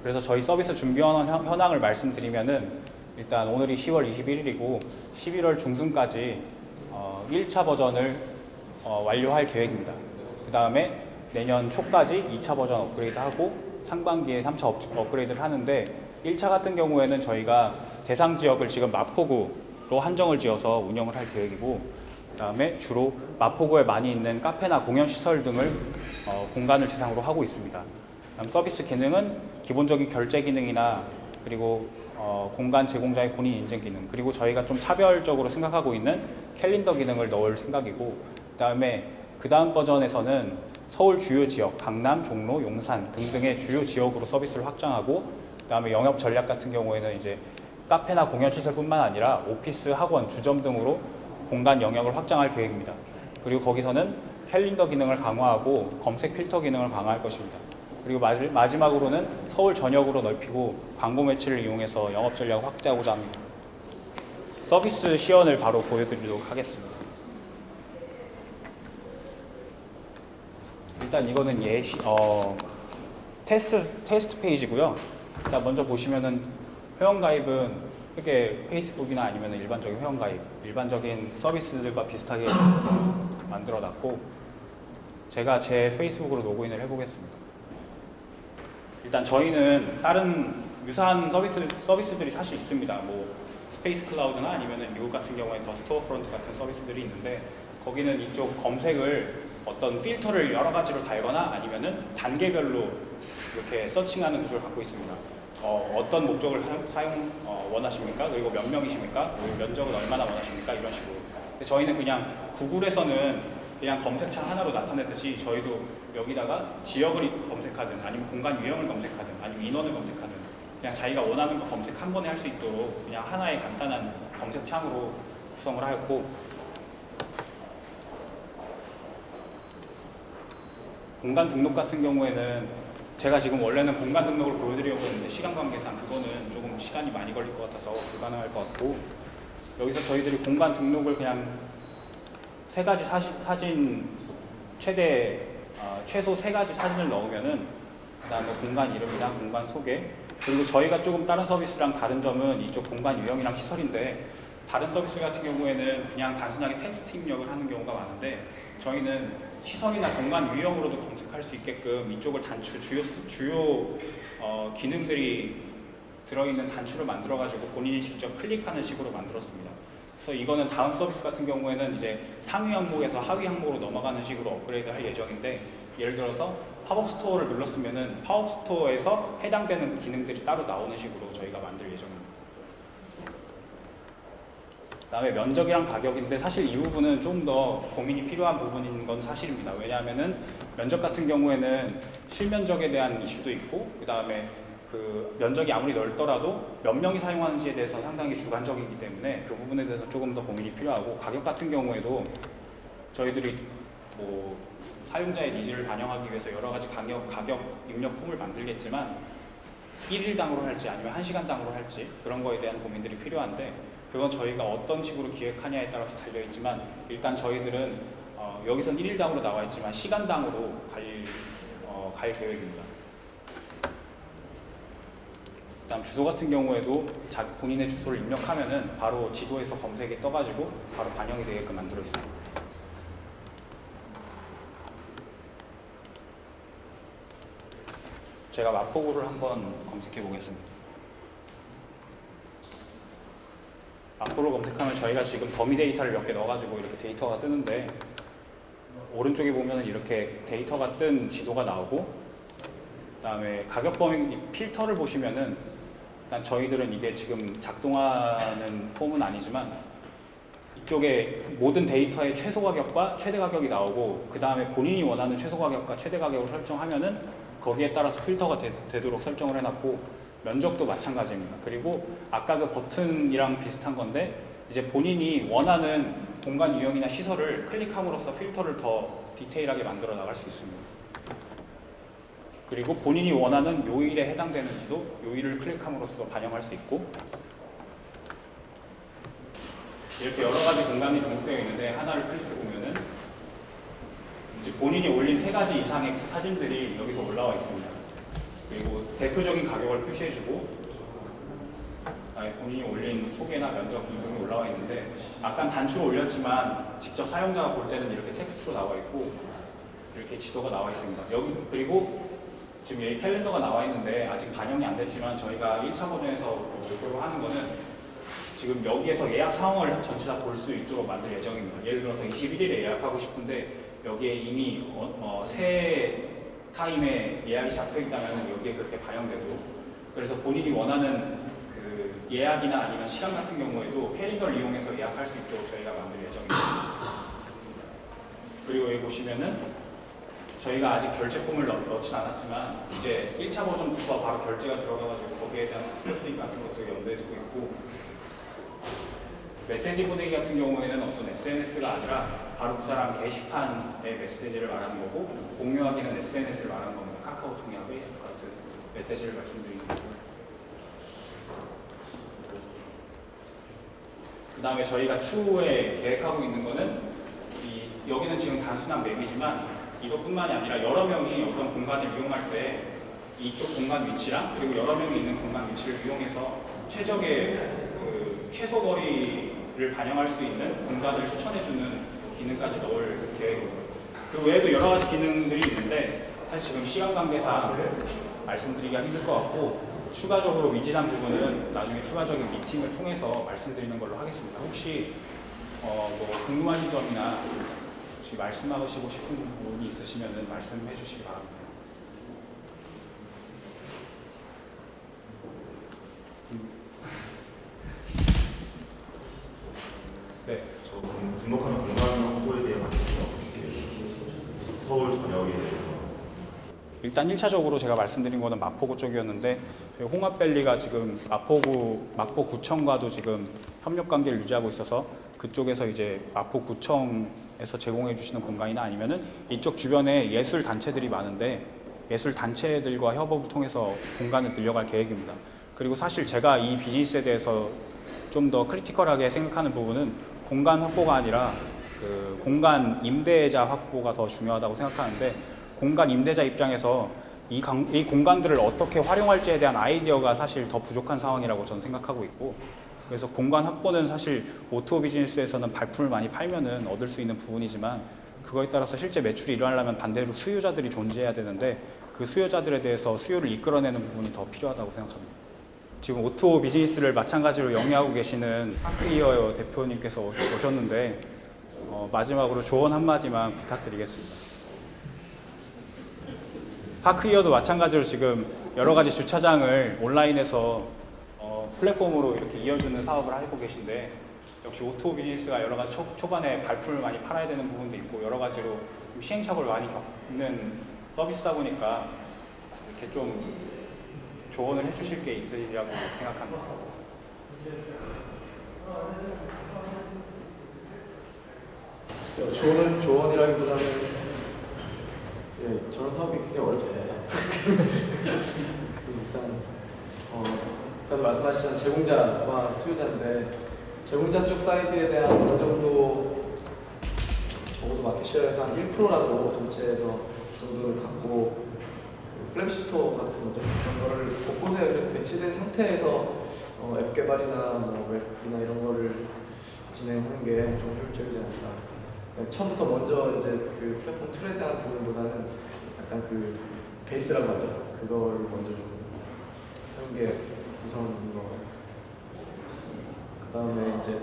F: 그래서 저희 서비스 준비하는 현황을 말씀드리면은 일단 오늘이 10월 21일이고 11월 중순까지 1차 버전을 완료할 계획입니다. 그 다음에 내년 초까지 2차 버전 업그레이드하고 상반기에 3차 업그레이드를 하는데 1차 같은 경우에는 저희가 대상 지역을 지금 마포구로 한정을 지어서 운영을 할 계획이고 그 다음에 주로 마포구에 많이 있는 카페나 공연 시설 등을 공간을 대상으로 하고 있습니다. 다음 서비스 기능은 기본적인 결제 기능이나 그리고 공간 제공자의 본인 인증 기능 그리고 저희가 좀 차별적으로 생각하고 있는 캘린더 기능을 넣을 생각이고 그 다음 버전에서는 서울 주요 지역, 강남, 종로, 용산 등등의 주요 지역으로 서비스를 확장하고 그 다음에 영업 전략 같은 경우에는 이제 카페나 공연 시설뿐만 아니라 오피스, 학원, 주점 등으로 공간 영역을 확장할 계획입니다. 그리고 거기서는 캘린더 기능을 강화하고 검색 필터 기능을 강화할 것입니다. 그리고 마지막으로는 서울 전역으로 넓히고 광고 매치를 이용해서 영업 전략을 확대하고자 합니다. 서비스 시연을 바로 보여드리도록 하겠습니다. 일단 이거는 테스트 페이지고요. 일단 먼저 보시면은 회원가입은 크게 페이스북이나 아니면 일반적인 회원가입, 일반적인 서비스들과 비슷하게 만들어놨고 제가 제 페이스북으로 로그인을 해보겠습니다. 일단 저희는 다른 유사한 서비스들이 사실 있습니다. 뭐 스페이스 클라우드나 아니면 미국 같은 경우에 더 스토어 프론트 같은 서비스들이 있는데 거기는 이쪽 검색을 어떤 필터를 여러 가지로 달거나 아니면은 단계별로 이렇게 서칭하는 구조를 갖고 있습니다. 어떤 목적을 원하십니까? 그리고 몇 명이십니까? 그리고 면적은 얼마나 원하십니까? 이런 식으로. 근데 저희는 그냥 구글에서는 그냥 검색창 하나로 나타내듯이 저희도 여기다가 지역을 검색하든 아니면 공간 유형을 검색하든 아니면 인원을 검색하든 그냥 자기가 원하는 거 검색 한 번에 할 수 있도록 그냥 하나의 간단한 검색창으로 구성을 하였고 공간 등록 같은 경우에는 제가 지금 원래는 공간 등록을 보여드리려고 했는데 시간 관계상 그거는 조금 시간이 많이 걸릴 것 같아서 불가능할 것 같고 여기서 저희들이 공간 등록을 그냥 3가지 사진 최소 3가지 사진을 넣으면은 그다음에 공간 이름이랑 공간 소개 그리고 저희가 조금 다른 서비스랑 다른 점은 이쪽 공간 유형이랑 시설인데 다른 서비스 같은 경우에는 그냥 단순하게 텍스트 입력을 하는 경우가 많은데 저희는 시설이나 공간 유형으로도 검색할 수 있게끔 이쪽을 주요 기능들이 들어있는 단추를 만들어가지고 본인이 직접 클릭하는 식으로 만들었습니다. 그래서 이거는 다음 서비스 같은 경우에는 이제 상위 항목에서 하위 항목으로 넘어가는 식으로 업그레이드 할 예정인데 예를 들어서 팝업 스토어를 눌렀으면은 팝업 스토어에서 해당되는 기능들이 따로 나오는 식으로 저희가 만들 예정입니다. 그다음에 면적이랑 가격인데 사실 이 부분은 좀 더 고민이 필요한 부분인 건 사실입니다. 왜냐하면은 면적 같은 경우에는 실면적에 대한 이슈도 있고 그다음에 그 면적이 아무리 넓더라도 몇 명이 사용하는지에 대해서 상당히 주관적이기 때문에 그 부분에 대해서 조금 더 고민이 필요하고 가격 같은 경우에도 저희들이 뭐 사용자의 니즈를 반영하기 위해서 여러 가지 가격 입력 폼을 만들겠지만 1일당으로 할지 아니면 1시간당으로 할지 그런 거에 대한 고민들이 필요한데 그건 저희가 어떤 식으로 기획하냐에 따라서 달려있지만 일단 저희들은 여기선 1일당으로 나와 있지만 시간당으로 갈 계획입니다. 그다음 주소 같은 경우에도 본인의 주소를 입력하면은 바로 지도에서 검색이 떠가지고 바로 반영이 되게끔 만들어 있습니다. 제가 마포구를 한번 검색해 보겠습니다. 마포를 검색하면 저희가 지금 더미 데이터를 몇 개 넣어가지고 이렇게 데이터가 뜨는데 오른쪽에 보면 이렇게 데이터가 뜬 지도가 나오고 그다음에 가격 범위 필터를 보시면은 일단 저희들은 이게 지금 작동하는 폼은 아니지만 이쪽에 모든 데이터의 최소 가격과 최대 가격이 나오고 그 다음에 본인이 원하는 최소 가격과 최대 가격을 설정하면은 거기에 따라서 필터가 되도록 설정을 해놨고 면적도 마찬가지입니다. 그리고 아까 그 버튼이랑 비슷한 건데 이제 본인이 원하는 공간 유형이나 시설을 클릭함으로써 필터를 더 디테일하게 만들어 나갈 수 있습니다. 그리고 본인이 원하는 요일에 해당되는지도 요일을 클릭함으로써 반영할 수 있고 이렇게 여러 가지 공간이 등록되어 있는데 하나를 클릭해 보면은 이제 본인이 올린 3가지 이상의 사진들이 여기서 올라와 있습니다. 그리고 대표적인 가격을 표시해주고 그다음에 본인이 올린 소개나 면적 등이 올라와 있는데 아까 단추로 올렸지만 직접 사용자가 볼 때는 이렇게 텍스트로 나와 있고 이렇게 지도가 나와 있습니다. 여기 그리고 지금 여기 캘린더가 나와 있는데 아직 반영이 안 됐지만 저희가 1차 버전에서 목표로 하는 거는 지금 여기에서 예약 상황을 전체 다 볼 수 있도록 만들 예정입니다. 예를 들어서 21일에 예약하고 싶은데 여기에 이미 새 타임에 예약이 잡혀 있다면 여기에 그렇게 반영되도록 그래서 본인이 원하는 그 예약이나 아니면 시간 같은 경우에도 캘린더를 이용해서 예약할 수 있도록 저희가 만들 예정입니다. 그리고 여기 보시면은 저희가 아직 결제 폼을 넣진 않았지만 이제 1차 버전부터 바로 결제가 들어가가지고 거기에 대한 수수료 수익 같은 것도 염두에 두고 있고 메시지 보내기 같은 경우에는 어떤 SNS가 아니라 바로 그 사람 게시판의 메시지를 말하는 거고 공유하기는 SNS를 말하는 겁니다. 카카오톡이나 페이스북 같은 메시지를 말씀드리는 거고 그 다음에 저희가 추후에 계획하고 있는 거는 여기는 지금 단순한 맵이지만 이것뿐만이 아니라 여러 명이 어떤 공간을 이용할 때 이쪽 공간 위치랑 그리고 여러 명이 있는 공간 위치를 이용해서 최적의 그 최소 거리를 반영할 수 있는 공간을 추천해주는 기능까지 넣을 계획입니다. 그 외에도 여러 가지 기능들이 있는데 사실 지금 시간 관계상 말씀드리기가 힘들 것 같고 추가적으로 미지산 부분은 나중에 추가적인 미팅을 통해서 말씀드리는 걸로 하겠습니다. 혹시 뭐 궁금하신 점이나 혹시 말씀하시고 싶은 부분이 있으시면 말씀해 주시기 바랍니다. 네.
G: 저 등록하는 공간 확보에 대한 어떻게 서울 전역에 대해서
F: 일단 1차적으로 제가 말씀드린 거는 마포구 쪽이었는데 홍합밸리가 지금 마포구청과도 지금 협력 관계를 유지하고 있어서 그쪽에서 이제 마포구청에서 제공해 주시는 공간이나 아니면은 이쪽 주변에 예술 단체들이 많은데 예술 단체들과 협업을 통해서 공간을 늘려갈 계획입니다. 그리고 사실 제가 이 비즈니스에 대해서 좀 더 크리티컬하게 생각하는 부분은 공간 확보가 아니라 그 공간 임대자 확보가 더 중요하다고 생각하는데 공간 임대자 입장에서 이 공간들을 어떻게 활용할지에 대한 아이디어가 사실 더 부족한 상황이라고 저는 생각하고 있고 그래서 공간 확보는 사실 O2O 비즈니스에서는 발품을 많이 팔면은 얻을 수 있는 부분이지만 그거에 따라서 실제 매출이 일어나려면 반대로 수요자들이 존재해야 되는데 그 수요자들에 대해서 수요를 이끌어내는 부분이 더 필요하다고 생각합니다. 지금 O2O 비즈니스를 마찬가지로 영위하고 계시는 파크이어 대표님께서 오셨는데 마지막으로 조언 한마디만 부탁드리겠습니다. 파크이어도 마찬가지로 지금 여러 가지 주차장을 온라인에서 플랫폼으로 이렇게 이어주는 사업을 하고 계신데 역시 O2O 비즈니스가 여러 가지 초반에 발품을 많이 팔아야 되는 부분도 있고 여러 가지로 시행착오를 많이 겪는 서비스다 보니까 이렇게 좀 조언을 해주실 게 있으리라고 생각합니다.
B: 조언이라기보다는 저런 사업이 굉장히 어렵습니다. 일단 아까도 말씀하신 제공자와 수요자인데 제공자 쪽 사이드에 대한 어느 정도 적어도 마켓시어에서 한 1%라도 전체에서 정도를 갖고 플래시 스토어 같은 거죠. 그런 거를 곳곳에 그래도 배치된 상태에서 앱 개발이나 뭐 웹이나 이런 거를 진행하는 게 좀 효율적이지 않을까. 처음부터 먼저 이제 그 플랫폼 툴에 대한 부분보다는 약간 그 베이스라고 하죠. 그걸 먼저 좀 하는 게 우선인 것 같습니다. 그 다음에 이제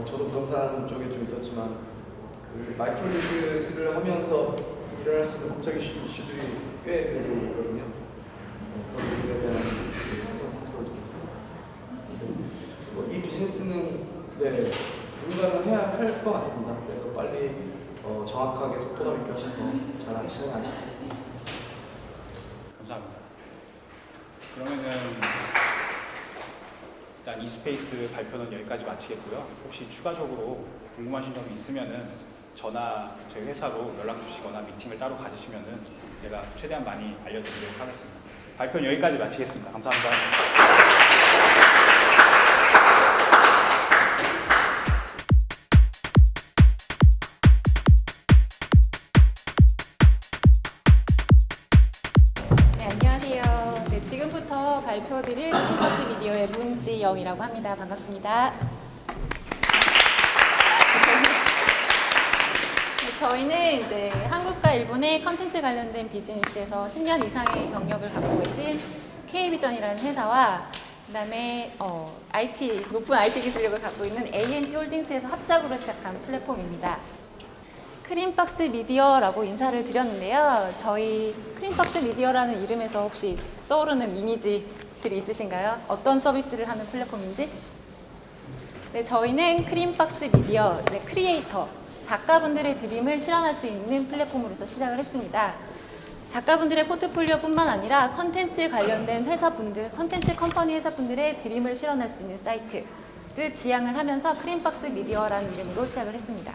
B: 저도 부동산 쪽에 좀 있었지만 그 마이크로리스를 하면서 일어날 수 있는 법적인 이슈들이 꽤 있거든요.
H: 그런 부분에 대한 컨트롤. 이 비즈니스는 네, 누군가는 해야 할 것 같습니다. 그래서 빨리 정확하게 속도감 있게 하셔서 잘 진행하지 않겠습니다.
F: 감사합니다. 그러면은 일단 e스페이스 발표는 여기까지 마치겠고요. 혹시 추가적으로 궁금하신 점이 있으면은 저나 저희 회사로 연락 주시거나 미팅을 따로 가지시면은 제가 최대한 많이 알려드리도록 하겠습니다. 발표는 여기까지 마치겠습니다. 감사합니다.
I: 네, 안녕하세요. 네, 지금부터 발표드릴 캠퍼스 미디어의 문지영이라고 합니다. 반갑습니다. 네, 저희는 이제 한국과 일본의 컨텐츠 관련된 비즈니스에서 10년 이상의 경력을 갖고 계신 K비전이라는 회사와 그다음에 높은 IT 기술력을 갖고 있는 A&T 홀딩스에서 합작으로 시작한 플랫폼입니다. 크림박스 미디어라고 인사를 드렸는데요. 저희 크림박스 미디어라는 이름에서 혹시 떠오르는 이미지들이 있으신가요? 어떤 서비스를 하는 플랫폼인지? 네, 저희는 크림박스 미디어, 네, 크리에이터, 작가분들의 드림을 실현할 수 있는 플랫폼으로서 시작을 했습니다. 작가분들의 포트폴리오뿐만 아니라 컨텐츠 관련된 회사분들, 컨텐츠 컴퍼니 회사분들의 드림을 실현할 수 있는 사이트를 지향을 하면서 크림박스 미디어라는 이름으로 시작을 했습니다.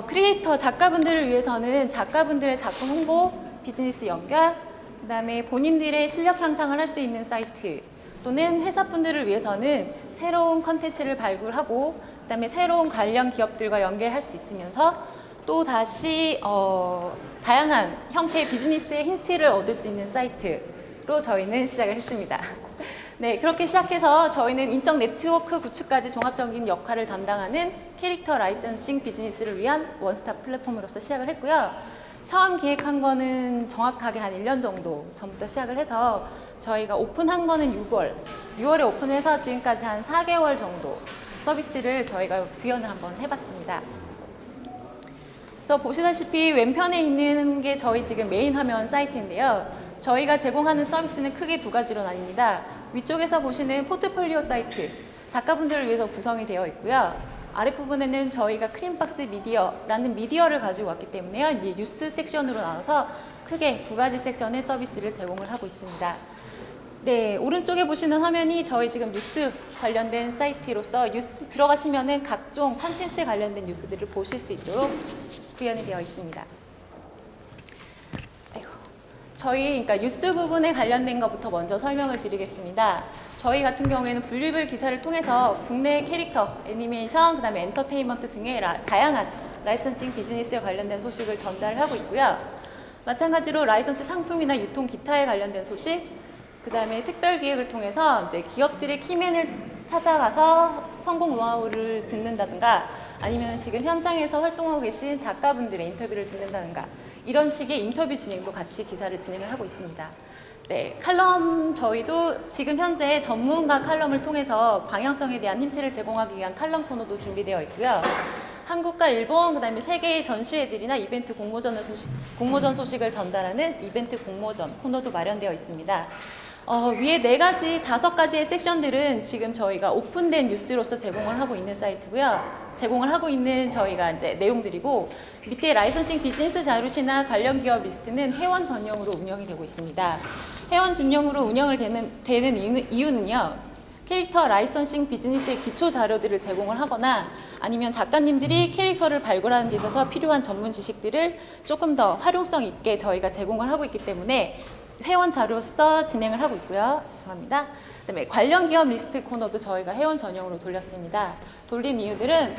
I: 크리에이터 작가분들을 위해서는 작가분들의 작품 홍보, 비즈니스 연결, 그 다음에 본인들의 실력 향상을 할 수 있는 사이트 또는 회사분들을 위해서는 새로운 컨텐츠를 발굴하고 그 다음에 새로운 관련 기업들과 연결할 수 있으면서 또 다시 다양한 형태의 비즈니스의 힌트를 얻을 수 있는 사이트로 저희는 시작을 했습니다. 네, 그렇게 시작해서 저희는 인적 네트워크 구축까지 종합적인 역할을 담당하는 캐릭터 라이선싱 비즈니스를 위한 원스톱 플랫폼으로서 시작을 했고요. 처음 기획한 거는 정확하게 한 1년 정도 전부터 시작을 해서 저희가 오픈한 거는 6월에 오픈해서 지금까지 한 4개월 정도 서비스를 저희가 구현을 한번 해봤습니다. 그래서 보시다시피 왼편에 있는 게 저희 지금 메인 화면 사이트인데요. 저희가 제공하는 서비스는 크게 두 가지로 나뉩니다. 위쪽에서 보시는 포트폴리오 사이트, 작가분들을 위해서 구성이 되어 있고요. 아랫부분에는 저희가 크림박스 미디어라는 미디어를 가지고 왔기 때문에요. 이제 뉴스 섹션으로 나눠서 크게 두 가지 섹션의 서비스를 제공을 하고 있습니다. 네, 오른쪽에 보시는 화면이 저희 지금 뉴스 관련된 사이트로서 뉴스 들어가시면은 각종 컨텐츠 관련된 뉴스들을 보실 수 있도록 구현이 되어 있습니다. 저희 그러니까 뉴스 부분에 관련된 것부터 먼저 설명을 드리겠습니다. 저희 같은 경우에는 분류별 기사를 통해서 국내 캐릭터, 애니메이션, 그다음에 엔터테인먼트 등의 다양한 라이선싱 비즈니스에 관련된 소식을 전달을 하고 있고요. 마찬가지로 라이선스 상품이나 유통 기타에 관련된 소식, 그다음에 특별 기획을 통해서 이제 기업들의 키맨을 찾아가서 성공 노하우를 듣는다든가 아니면 지금 현장에서 활동하고 계신 작가분들의 인터뷰를 듣는다든가 이런 식의 인터뷰 진행도 같이 기사를 진행을 하고 있습니다. 네, 칼럼 저희도 지금 현재 전문가 칼럼을 통해서 방향성에 대한 힌트를 제공하기 위한 칼럼 코너도 준비되어 있고요. 한국과 일본, 그다음에 세계의 전시회들이나 이벤트 공모전 소식을 전달하는 이벤트 공모전 코너도 마련되어 있습니다. 위에 5가지의 섹션들은 지금 저희가 오픈된 뉴스로서 제공을 하고 있는 사이트고요. 제공을 하고 있는 저희가 이제 내용들이고 밑에 라이선싱 비즈니스 자료시나 관련 기업 리스트는 회원 전용으로 운영이 되고 있습니다. 회원 전용으로 운영을 되는 이유는요. 캐릭터 라이선싱 비즈니스의 기초 자료들을 제공을 하거나 아니면 작가님들이 캐릭터를 발굴하는 데 있어서 필요한 전문 지식들을 조금 더 활용성 있게 저희가 제공을 하고 있기 때문에 회원 자료로서 진행을 하고 있고요. 죄송합니다. 그다음에 관련 기업 리스트 코너도 저희가 회원 전용으로 돌렸습니다. 돌린 이유들은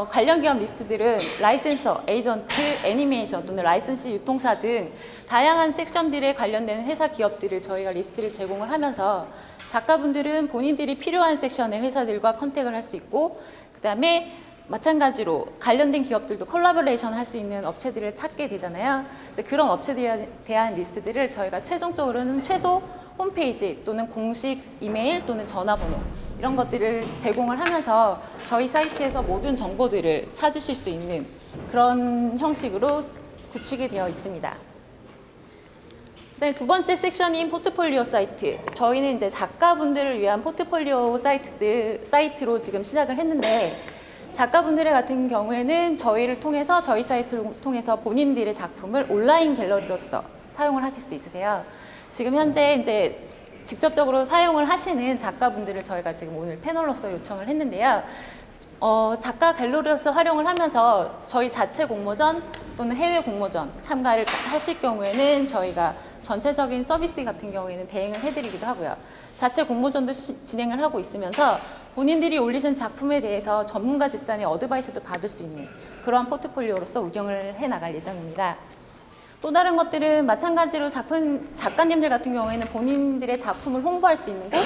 I: 관련 기업 리스트들은 라이센서, 에이전트, 애니메이션 또는 라이선스 유통사 등 다양한 섹션들에 관련된 회사 기업들을 저희가 리스트를 제공을 하면서 작가분들은 본인들이 필요한 섹션의 회사들과 컨택을 할 수 있고 그다음에 마찬가지로 관련된 기업들도 콜라보레이션 할 수 있는 업체들을 찾게 되잖아요. 이제 그런 업체들에 대한 리스트들을 저희가 최종적으로는 최소 홈페이지 또는 공식 이메일 또는 전화번호 이런 것들을 제공을 하면서 저희 사이트에서 모든 정보들을 찾으실 수 있는 그런 형식으로 구축이 되어 있습니다. 네, 두 번째 섹션인 포트폴리오 사이트. 저희는 이제 작가분들을 위한 포트폴리오 사이트로 지금 시작을 했는데, 작가분들 같은 경우에는 저희를 통해서, 저희 사이트를 통해서 본인들의 작품을 온라인 갤러리로서 사용을 하실 수 있으세요. 지금 현재 이제 직접적으로 사용을 하시는 작가분들을 저희가 지금 오늘 패널로서 요청을 했는데요. 작가 갤러리로서 활용을 하면서 저희 자체 공모전 또는 해외 공모전 참가를 하실 경우에는 저희가 전체적인 서비스 같은 경우에는 대행을 해드리기도 하고요. 자체 공모전도 진행을 하고 있으면서 본인들이 올리신 작품에 대해서 전문가 집단의 어드바이스도 받을 수 있는 그러한 포트폴리오로서 운영을 해나갈 예정입니다. 또 다른 것들은 마찬가지로 작가님들 같은 경우에는 본인들의 작품을 홍보할 수 있는 곳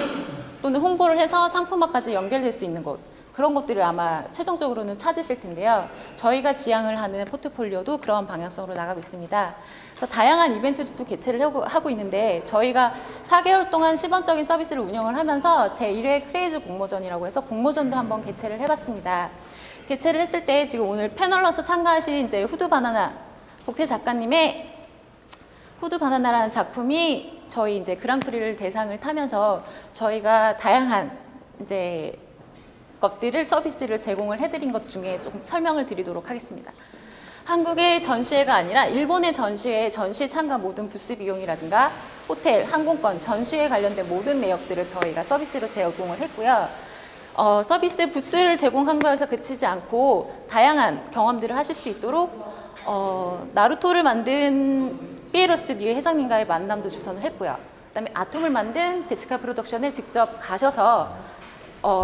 I: 또는 홍보를 해서 상품화까지 연결될 수 있는 곳, 그런 것들을 아마 최종적으로는 찾으실 텐데요. 저희가 지향을 하는 포트폴리오도 그런 방향성으로 나가고 있습니다. 그래서 다양한 이벤트도 개최를 하고 있는데, 저희가 4개월 동안 시범적인 서비스를 운영을 하면서 제1회 크레이즈 공모전이라고 해서 공모전도 한번 개최를 해봤습니다. 개최를 했을 때 지금 오늘 패널로서 참가하신 이제 후드바나나 복태 작가님의 후드바나나라는 작품이 저희 이제 그랑프리를 대상을 타면서 저희가 다양한 이제 것들을 서비스를 제공을 해드린 것 중에 조금 설명을 드리도록 하겠습니다. 한국의 전시회가 아니라 일본의 전시회 참가 모든 부스 비용이라든가 호텔, 항공권, 전시회 관련된 모든 내역들을 저희가 서비스로 제공을 했고요. 서비스 부스를 제공한 거에서 그치지 않고 다양한 경험들을 하실 수 있도록 나루토를 만든 피에로스 니에 회장님과의 만남도 주선을 했고요. 그다음에 아톰을 만든 데치카 프로덕션에 직접 가셔서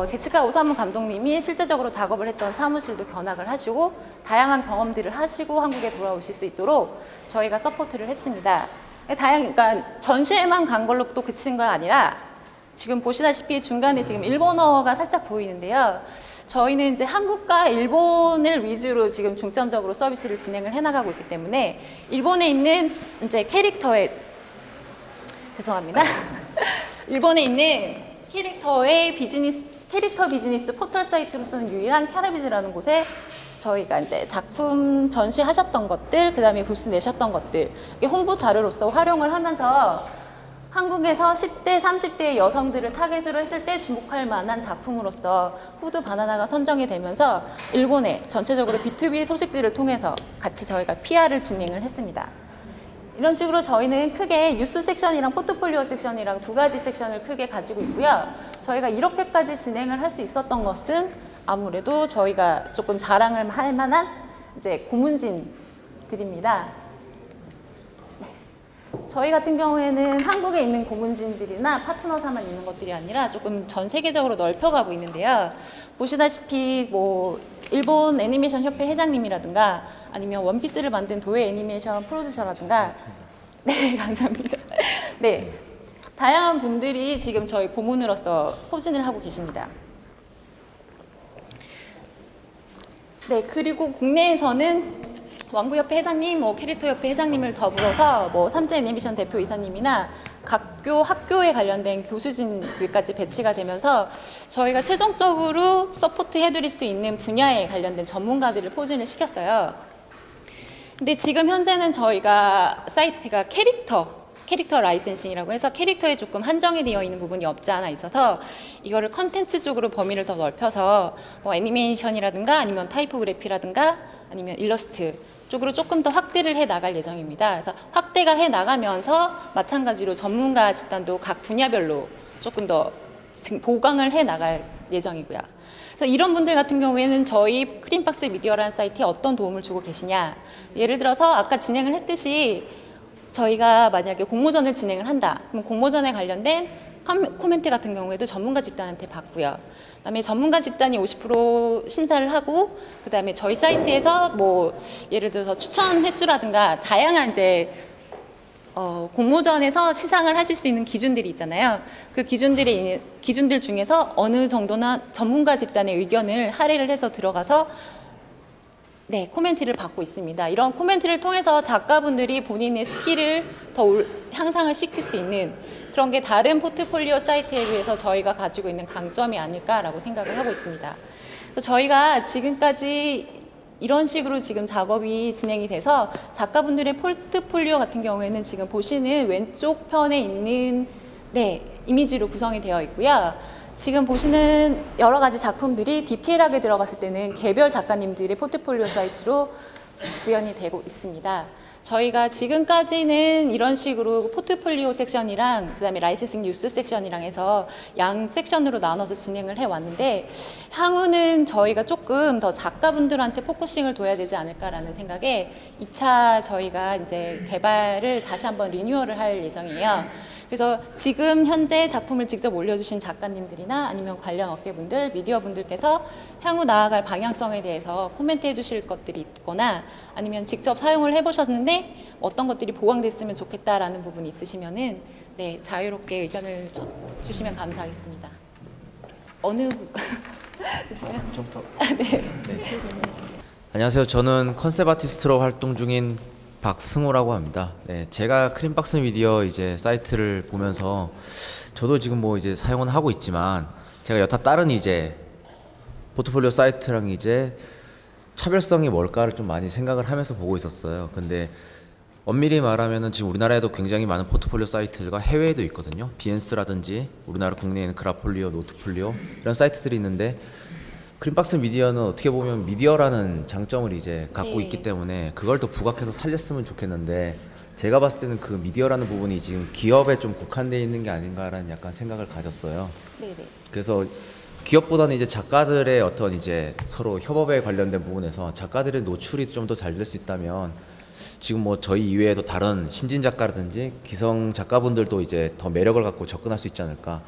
I: 데치카 오사무 감독님이 실제적으로 작업을 했던 사무실도 견학을 하시고 다양한 경험들을 하시고 한국에 돌아오실 수 있도록 저희가 서포트를 했습니다. 그러니까 전시회만 간 걸로 또 그치는 건 아니라 지금 보시다시피 중간에 지금 일본어가 살짝 보이는데요. 저희는 이제 한국과 일본을 위주로 지금 중점적으로 서비스를 진행을 해나가고 있기 때문에 일본에 있는 이제 일본에 있는 캐릭터의 캐릭터 비즈니스 포털 사이트로서는 유일한 캐라비즈라는 곳에 저희가 이제 작품 전시하셨던 것들, 그 다음에 부스 내셨던 것들, 이게 홍보 자료로서 활용을 하면서 한국에서 10대, 30대의 여성들을 타겟으로 했을 때 주목할 만한 작품으로서 후드 바나나가 선정이 되면서 일본의 전체적으로 B2B 소식지를 통해서 같이 저희가 PR을 진행을 했습니다. 이런 식으로 저희는 크게 뉴스 섹션이랑 포트폴리오 섹션이랑 두 가지 섹션을 크게 가지고 있고요. 저희가 이렇게까지 진행을 할 수 있었던 것은 아무래도 저희가 조금 자랑을 할 만한 이제 고문진들입니다. 저희 같은 경우에는 한국에 있는 고문진들이나 파트너사만 있는 것들이 아니라 조금 전 세계적으로 넓혀가고 있는데요. 보시다시피 뭐 일본 애니메이션 협회 회장님이라든가 아니면 원피스를 만든 도에 애니메이션 프로듀서라든가 네, 감사합니다. 네, 다양한 분들이 지금 저희 고문으로서 포진을 하고 계십니다. 네, 그리고 국내에서는 왕구협회 회장님, 캐릭터협회 회장님을 더불어서 삼재 애니메이션 대표 이사님이나 각교 학교에 관련된 교수진들까지 배치가 되면서 저희가 최종적으로 서포트 해드릴 수 있는 분야에 관련된 전문가들을 포진을 시켰어요. 근데 지금 현재는 저희가 사이트가 캐릭터 라이센싱이라고 해서 캐릭터에 조금 한정이 되어 있는 부분이 없지 않아 있어서 이거를 컨텐츠 쪽으로 범위를 더 넓혀서 애니메이션이라든가 아니면 타이포그래피라든가 아니면 일러스트 쪽으로 조금 더 확대를 해 나갈 예정입니다. 그래서 확대가 해 나가면서 마찬가지로 전문가 집단도 각 분야별로 조금 더 보강을 해 나갈 예정이고요. 그래서 이런 분들 같은 경우에는 저희 크림박스 미디어라는 사이트에 어떤 도움을 주고 계시냐. 예를 들어서 아까 진행을 했듯이 저희가 만약에 공모전을 진행을 한다. 그럼 공모전에 관련된 코멘트 같은 경우에도 전문가 집단한테 받고요. 그다음에 전문가 집단이 50% 심사를 하고, 그다음에 저희 사이트에서 예를 들어서 추천 횟수라든가 다양한 이제 공모전에서 시상을 하실 수 있는 기준들이 있잖아요. 그 기준들 중에서 어느 정도나 전문가 집단의 의견을 할애를 해서 들어가서 네, 코멘트를 받고 있습니다. 이런 코멘트를 통해서 작가분들이 본인의 스킬을 더 향상을 시킬 수 있는 그런 게 다른 포트폴리오 사이트에 비해서 저희가 가지고 있는 강점이 아닐까라고 생각을 하고 있습니다. 그래서 저희가 지금까지 이런 식으로 지금 작업이 진행이 돼서 작가분들의 포트폴리오 같은 경우에는 지금 보시는 왼쪽 편에 있는 이미지로 구성이 되어 있고요. 지금 보시는 여러 가지 작품들이 디테일하게 들어갔을 때는 개별 작가님들의 포트폴리오 사이트로 구현이 되고 있습니다. 저희가 지금까지는 이런 식으로 포트폴리오 섹션이랑 그다음에 라이센싱 뉴스 섹션이랑 해서 양 섹션으로 나눠서 진행을 해왔는데 향후는 저희가 조금 더 작가분들한테 포커싱을 둬야 되지 않을까라는 생각에 2차 저희가 이제 개발을 다시 한번 리뉴얼을 할 예정이에요. 그래서 지금 현재 작품을 직접 올려주신 작가님들이나 아니면 관련 업계분들, 미디어분들께서 향후 나아갈 방향성에 대해서 코멘트해 주실 것들이 있거나 아니면 직접 사용을 해보셨는데 어떤 것들이 보강됐으면 좋겠다라는 부분이 있으시면은 자유롭게 의견을 주시면 감사하겠습니다. 어느
H: 저부터.
I: 네.
J: 안녕하세요. 저는 컨셉 아티스트로 활동 중인 박승호라고 합니다. 네, 제가 크림박스 미디어 이제 사이트를 보면서 저도 지금 뭐 이제 사용은 하고 있지만 제가 여타 다른 이제 포트폴리오 사이트랑 이제 차별성이 뭘까를 좀 많이 생각을 하면서 보고 있었어요. 근데 엄밀히 말하면은 지금 우리나라에도 굉장히 많은 포트폴리오 사이트가 해외에도 있거든요. 비엔스라든지 우리나라 국내에 있는 그라폴리오, 노트폴리오 이런 사이트들이 있는데 크림박스 미디어는 어떻게 보면 미디어라는 장점을 이제 갖고 있기 때문에 그걸 더 부각해서 살렸으면 좋겠는데 제가 봤을 때는 그 미디어라는 부분이 지금 기업에 좀 국한되어 있는 게 아닌가라는 약간 생각을 가졌어요. 그래서 기업보다는 이제 작가들의 어떤 이제 서로 협업에 관련된 부분에서 작가들의 노출이 좀 더 잘 될 수 있다면 지금 뭐 저희 이외에도 다른 신진 작가라든지 기성 작가분들도 이제 더 매력을 갖고 접근할 수 있지 않을까.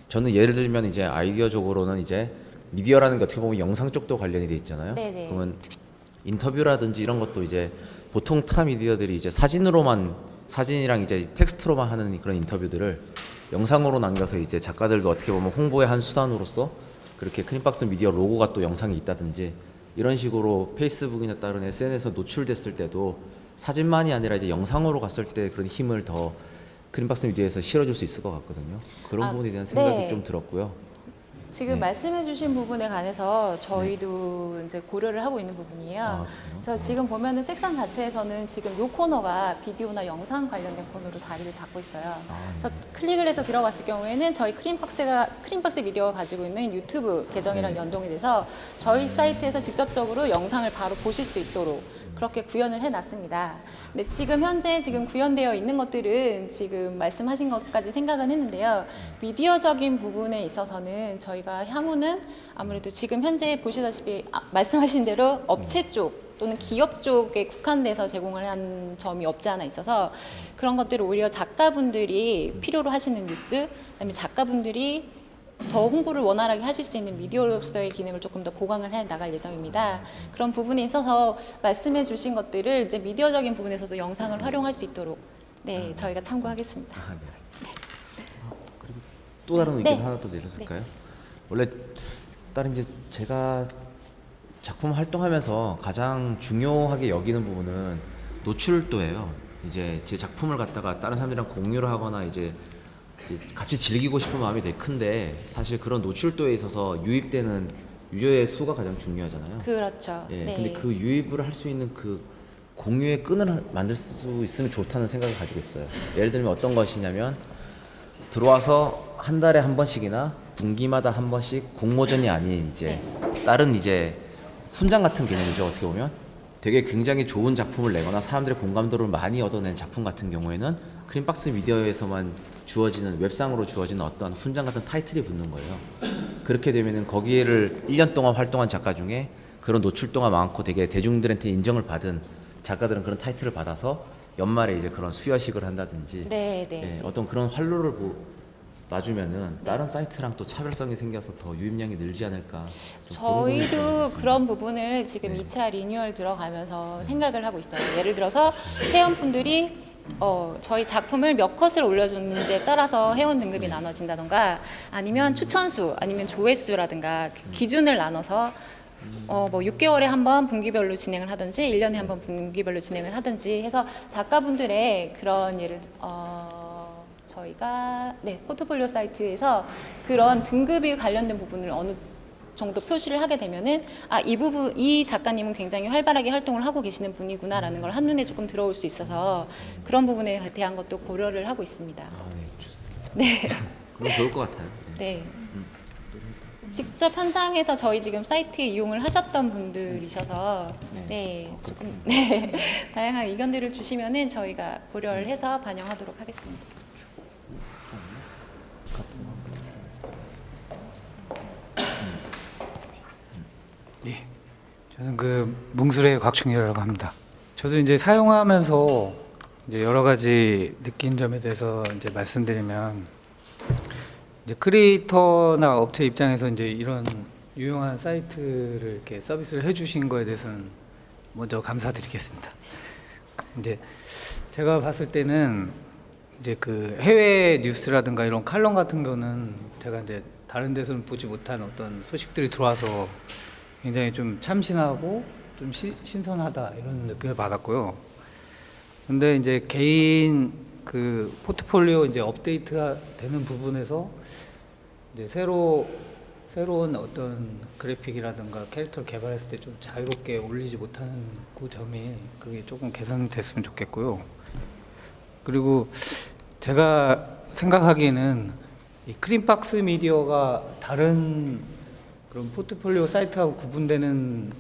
J: 저는 예를 들면 이제 아이디어적으로는 이제 미디어라는 게 어떻게 보면 영상 쪽도 관련이 돼 있잖아요. 그러면 인터뷰라든지 이런 것도 이제 보통 타 미디어들이 이제 사진이랑 이제 텍스트로만 하는 그런 인터뷰들을 영상으로 남겨서 이제 작가들도 어떻게 보면 홍보의 한 수단으로서 그렇게 크림박스 미디어 로고가 또 영상이 있다든지 이런 식으로 페이스북이나 다른 SNS에서 노출됐을 때도 사진만이 아니라 이제 영상으로 갔을 때 그런 힘을 더 크림박스 미디어에서 실어줄 수 있을 것 같거든요. 그런 부분에 대한 생각이 좀 들었고요.
I: 지금 말씀해주신 부분에 관해서 저희도 이제 고려를 하고 있는 부분이에요. 그래서 지금 보면은 섹션 자체에서는 지금 요 코너가 비디오나 영상 관련된 코너로 자리를 잡고 있어요. 그래서 클릭을 해서 들어갔을 경우에는 저희 크림박스 미디어가 가지고 있는 유튜브 계정이랑 연동이 돼서 저희 사이트에서 직접적으로 영상을 바로 보실 수 있도록 그렇게 구현을 해놨습니다. 근데 지금 현재 구현되어 있는 것들은 지금 말씀하신 것까지 생각은 했는데요. 미디어적인 부분에 있어서는 저희가 향후는 아무래도 지금 현재 보시다시피 말씀하신 대로 업체 쪽 또는 기업 쪽에 국한돼서 제공을 한 점이 없지 않아 있어서 그런 것들을 오히려 작가분들이 필요로 하시는 뉴스, 그다음에 작가분들이 더 홍보를 원활하게 하실 수 있는 미디어로서의 기능을 조금 더 보강을 해 나갈 예정입니다. 그런 부분에 있어서 말씀해 주신 것들을 이제 미디어적인 부분에서도 영상을 활용할 수 있도록 저희가 참고하겠습니다.
J: 그리고 또 다른 의견 하나 더 내려도 될까요? 원래 다른 이제 제가 작품 활동하면서 가장 중요하게 여기는 부분은 노출도예요. 이제 제 작품을 갖다가 다른 사람들이랑 공유를 하거나 이제 같이 즐기고 싶은 마음이 되게 큰데 사실 그런 노출도에 있어서 유입되는 유저의 수가 가장 중요하잖아요.
I: 그렇죠.
J: 근데 그 유입을 할 수 있는 그 공유의 끈을 만들 수 있으면 좋다는 생각을 가지고 있어요. 예를 들면 어떤 것이냐면 들어와서 한 달에 한 번씩이나 분기마다 한 번씩 공모전이 아닌 이제 다른 이제 훈장 같은 개념이죠. 어떻게 보면 되게 굉장히 좋은 작품을 내거나 사람들의 공감도를 많이 얻어낸 작품 같은 경우에는 크림박스 미디어에서만 주어지는 웹상으로 주어지는 어떤 훈장 같은 타이틀이 붙는 거예요. 그렇게 되면은 거기를 1년 동안 활동한 작가 중에 그런 노출도가 많고 되게 대중들한테 인정을 받은 작가들은 그런 타이틀을 받아서 연말에 이제 그런 수여식을 한다든지 어떤 그런 활로를 놔주면은 다른 사이트랑 또 차별성이 생겨서 더 유입량이 늘지 않을까.
I: 저희도 그런 부분을 지금 2차 리뉴얼 들어가면서 생각을 하고 있어요. 예를 들어서 회원분들이 저희 작품을 몇 컷을 올려줬는지에 따라서 회원 등급이 나눠진다던가 아니면 추천수 아니면 조회수라든가 기준을 나눠서 뭐 6개월에 한 번 분기별로 진행을 하든지 1년에 한 번 분기별로 진행을 하든지 해서 작가분들의 그런 저희가 포트폴리오 사이트에서 그런 등급이 관련된 부분을 어느 정도 표시를 하게 되면은 이 부분 이 작가님은 굉장히 활발하게 활동을 하고 계시는 분이구나라는 걸 한눈에 조금 들어올 수 있어서 그런 부분에 대한 것도 고려를 하고 있습니다.
J: 네, 좋습니다.
I: 네.
J: 그럼 좋을 것 같아요.
I: 네. 직접 현장에서 저희 지금 사이트 이용을 하셨던 분들이셔서 네, 조금 네, 다양한 의견들을 주시면은 저희가 고려를 해서 반영하도록 하겠습니다.
K: 예, 저는 그 뭉술의 곽충이라고 합니다. 저도 이제 사용하면서 이제 여러 가지 느낀 점에 대해서 이제 말씀드리면, 이제 크리에이터나 업체 입장에서 이제 이런 유용한 사이트를 이렇게 서비스를 해주신 거에 대해서는 먼저 감사드리겠습니다. 이제 제가 봤을 때는 이제 그 해외 뉴스라든가 이런 칼럼 같은 거는 제가 이제 다른 데서는 보지 못한 어떤 소식들이 들어와서 굉장히 좀 참신하고 좀 신선하다 이런 느낌을 받았고요. 근데 이제 개인 그 포트폴리오 이제 업데이트가 되는 부분에서 이제 새로운 어떤 그래픽이라든가 캐릭터를 개발했을 때 좀 자유롭게 올리지 못하는 그 점이 그게 조금 개선됐으면 좋겠고요. 그리고 제가 생각하기에는 이 크림박스 미디어가 다른 그런 포트폴리오 사이트하고 구분되는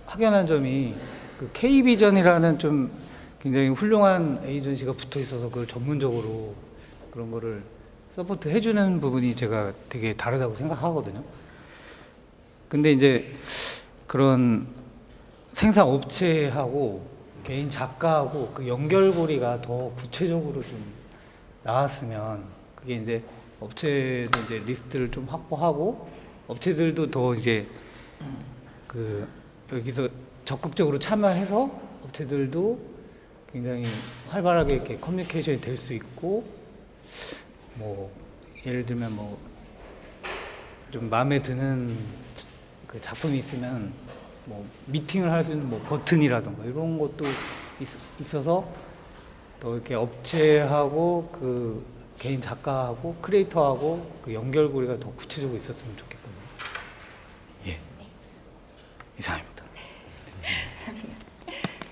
K: 확연한 점이 그 K비전이라는 좀 굉장히 훌륭한 에이전시가 붙어 있어서 그걸 전문적으로 그런 거를 서포트 해주는 부분이 제가 되게 다르다고 생각하거든요. 근데 이제 그런 생산 업체하고 개인 작가하고 그 연결고리가 더 구체적으로 좀 나왔으면 그게 이제 업체도 이제 리스트를 좀 확보하고 업체들도 더 이제 그 여기서 적극적으로 참여해서 업체들도 굉장히 활발하게 이렇게 커뮤니케이션이 될 수 있고, 뭐 예를 들면 뭐 좀 마음에 드는 그 작품이 있으면 뭐 미팅을 할 수 있는 뭐 버튼이라든가 이런 것도 있어서 더 이렇게 업체하고 그 개인 작가하고 크리에이터하고 그 연결고리가 더 구체적으로 있었으면 좋겠거든요. 예, 이상입니다.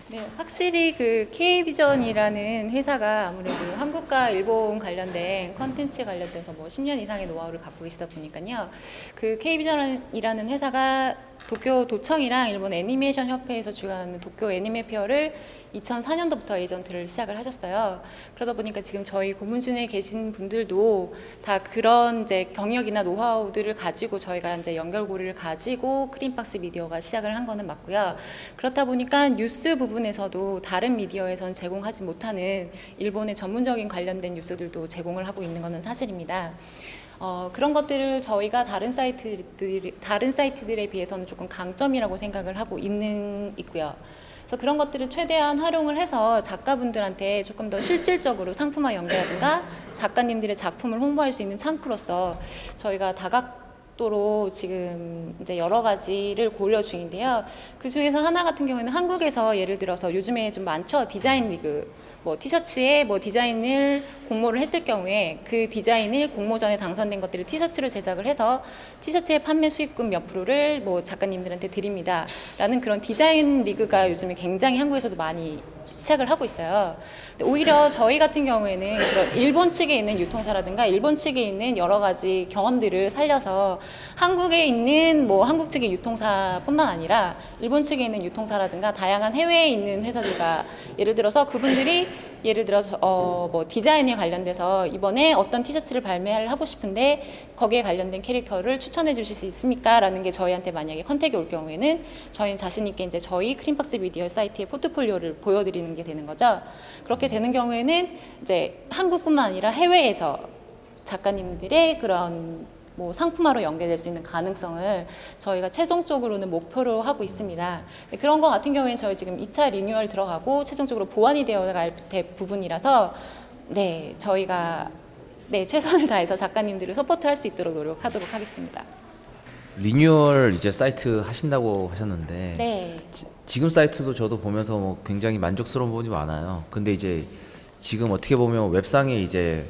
I: 네, 확실히 그 K비전이라는 회사가 아무래도 한국과 일본 관련된 컨텐츠 관련돼서 뭐 10년 이상의 노하우를 갖고 계시다 보니까요. 그 K비전이라는 회사가 도쿄 도청이랑 일본 애니메이션 협회에서 주관하는 도쿄 애니메 페어를 2004년도부터 에이전트를 시작을 하셨어요. 그러다 보니까 지금 저희 고문진에 계신 분들도 다 그런 이제 경력이나 노하우들을 가지고 저희가 이제 연결고리를 가지고 크림박스 미디어가 시작을 한 거는 맞고요. 그렇다 보니까 뉴스 부분에서도 다른 미디어에서는 제공하지 못하는 일본의 전문적인 관련된 뉴스들도 제공을 하고 있는 거는 사실입니다. 그런 것들을 저희가 다른 사이트들에 비해서는 조금 강점이라고 생각을 하고 있고요. 그래서 그런 것들을 최대한 활용을 해서 작가분들한테 조금 더 실질적으로 상품화 연계라든가 작가님들의 작품을 홍보할 수 있는 창구로서 저희가 다각도로 지금 이제 여러 가지를 고려 중인데요. 그 중에서 하나 같은 경우에는 한국에서 예를 들어서 요즘에 좀 많죠. 디자인 리그. 뭐 티셔츠에 뭐 디자인을 공모를 했을 경우에 그 디자인을 공모전에 당선된 것들을 티셔츠로 제작을 해서 티셔츠의 판매 수익금 몇 프로를 뭐 작가님들한테 드립니다. 라는 그런 디자인 리그가 요즘에 굉장히 한국에서도 많이 시작을 하고 있어요. 근데 오히려 저희 같은 경우에는 그런 일본 측에 있는 유통사라든가 일본 측에 있는 여러 가지 경험들을 살려서 한국에 있는 뭐 한국 측의 유통사뿐만 아니라 일본 측에 있는 유통사라든가 다양한 해외에 있는 회사들과 예를 들어서 그분들이 예를 들어서 뭐 디자인에 관련돼서 이번에 어떤 티셔츠를 발매를 하고 싶은데 거기에 관련된 캐릭터를 추천해 주실 수 있습니까? 라는 게 저희한테 만약에 컨택이 올 경우에는 저희는 자신 있게 이제 저희 크림박스 미디어 사이트의 포트폴리오를 보여드리는 게 되는 거죠. 그렇게 되는 경우에는 이제 한국뿐만 아니라 해외에서 작가님들의 그런 뭐 상품화로 연계될 수 있는 가능성을 저희가 최종적으로는 목표로 하고 있습니다. 그런 것 같은 경우에는 저희 지금 2차 리뉴얼 들어가고 최종적으로 보완이 되어갈 부분이라서 네, 저희가 네, 최선을 다해서 작가님들을 서포트할 수 있도록 노력하도록 하겠습니다.
J: 리뉴얼 이제 사이트 하신다고 하셨는데
I: 네.
J: 지금 사이트도 저도 보면서 뭐 굉장히 만족스러운 부분이 많아요. 근데 이제 지금 어떻게 보면 웹상에 이제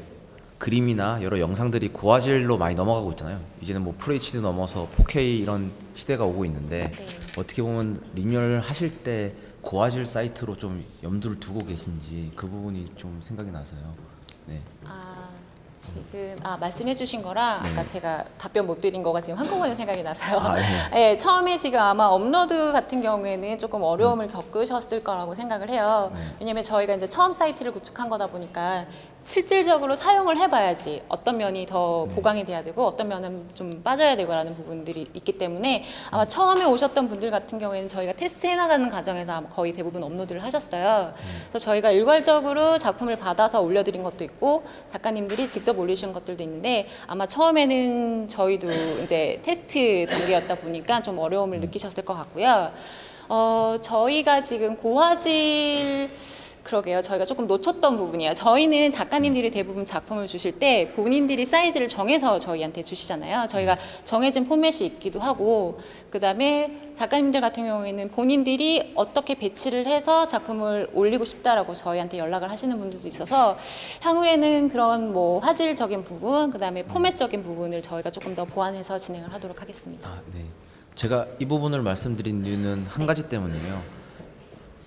J: 그림이나 여러 영상들이 고화질로 많이 넘어가고 있잖아요. 이제는 뭐 FHD 넘어서 4K 이런 시대가 오고 있는데
I: 네.
J: 어떻게 보면 리뉴얼 하실 때 고화질 사이트로 좀 염두를 두고 계신지 그 부분이 좀 생각이 나서요. 네.
I: 지금 말씀해주신 거랑
J: 네.
I: 아까 제가 답변 못 드린 거가 지금 한꺼번에 생각이 나서요.
J: 네.
I: 네, 처음에 지금 아마 업로드 같은 경우에는 조금 어려움을 겪으셨을 거라고 생각을 해요.
J: 네.
I: 왜냐면 저희가 이제 처음 사이트를 구축한 거다 보니까 실질적으로 사용을 해봐야지 어떤 면이 더 보강이 돼야 되고 어떤 면은 좀 빠져야 되고라는 부분들이 있기 때문에 아마 처음에 오셨던 분들 같은 경우에는 저희가 테스트해 나가는 과정에서 아마 거의 대부분 업로드를 하셨어요. 그래서 저희가 일괄적으로 작품을 받아서 올려드린 것도 있고 작가님들이 직접 올리신 것들도 있는데 아마 처음에는 저희도 이제 테스트 단계였다 보니까 좀 어려움을 느끼셨을 것 같고요. 저희가 지금 고화질 그러게요. 저희가 조금 놓쳤던 부분이에요. 저희는 작가님들이 대부분 작품을 주실 때 본인들이 사이즈를 정해서 저희한테 주시잖아요. 저희가 정해진 포맷이 있기도 하고 그다음에 작가님들 같은 경우에는 본인들이 어떻게 배치를 해서 작품을 올리고 싶다라고 저희한테 연락을 하시는 분들도 있어서 향후에는 그런 뭐 화질적인 부분 그다음에 포맷적인 부분을 저희가 조금 더 보완해서 진행을 하도록 하겠습니다.
J: 네. 제가 이 부분을 말씀드린 이유는 한 가지 때문이에요.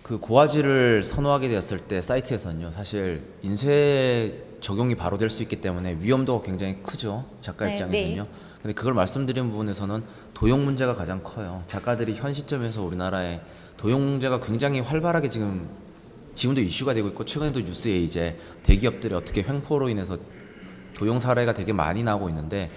J: 그 고화질을 선호하게 되었을 때 사이트에서는요, 사실 인쇄 적용이 바로 될 수 있기 때문에 위험도가 굉장히 크죠. 작가
I: 네,
J: 입장에서는요.
I: 네.
J: 근데 그걸 말씀드린 부분에서는 도용 문제가 가장 커요. 작가들이 현 시점에서 우리나라에 도용 문제가 굉장히 활발하게 지금도 이슈가 되고 있고 최근에도 뉴스에 이제 대기업들이 어떻게 횡포로 인해서 도용 사례가 되게 많이 나오고 있는데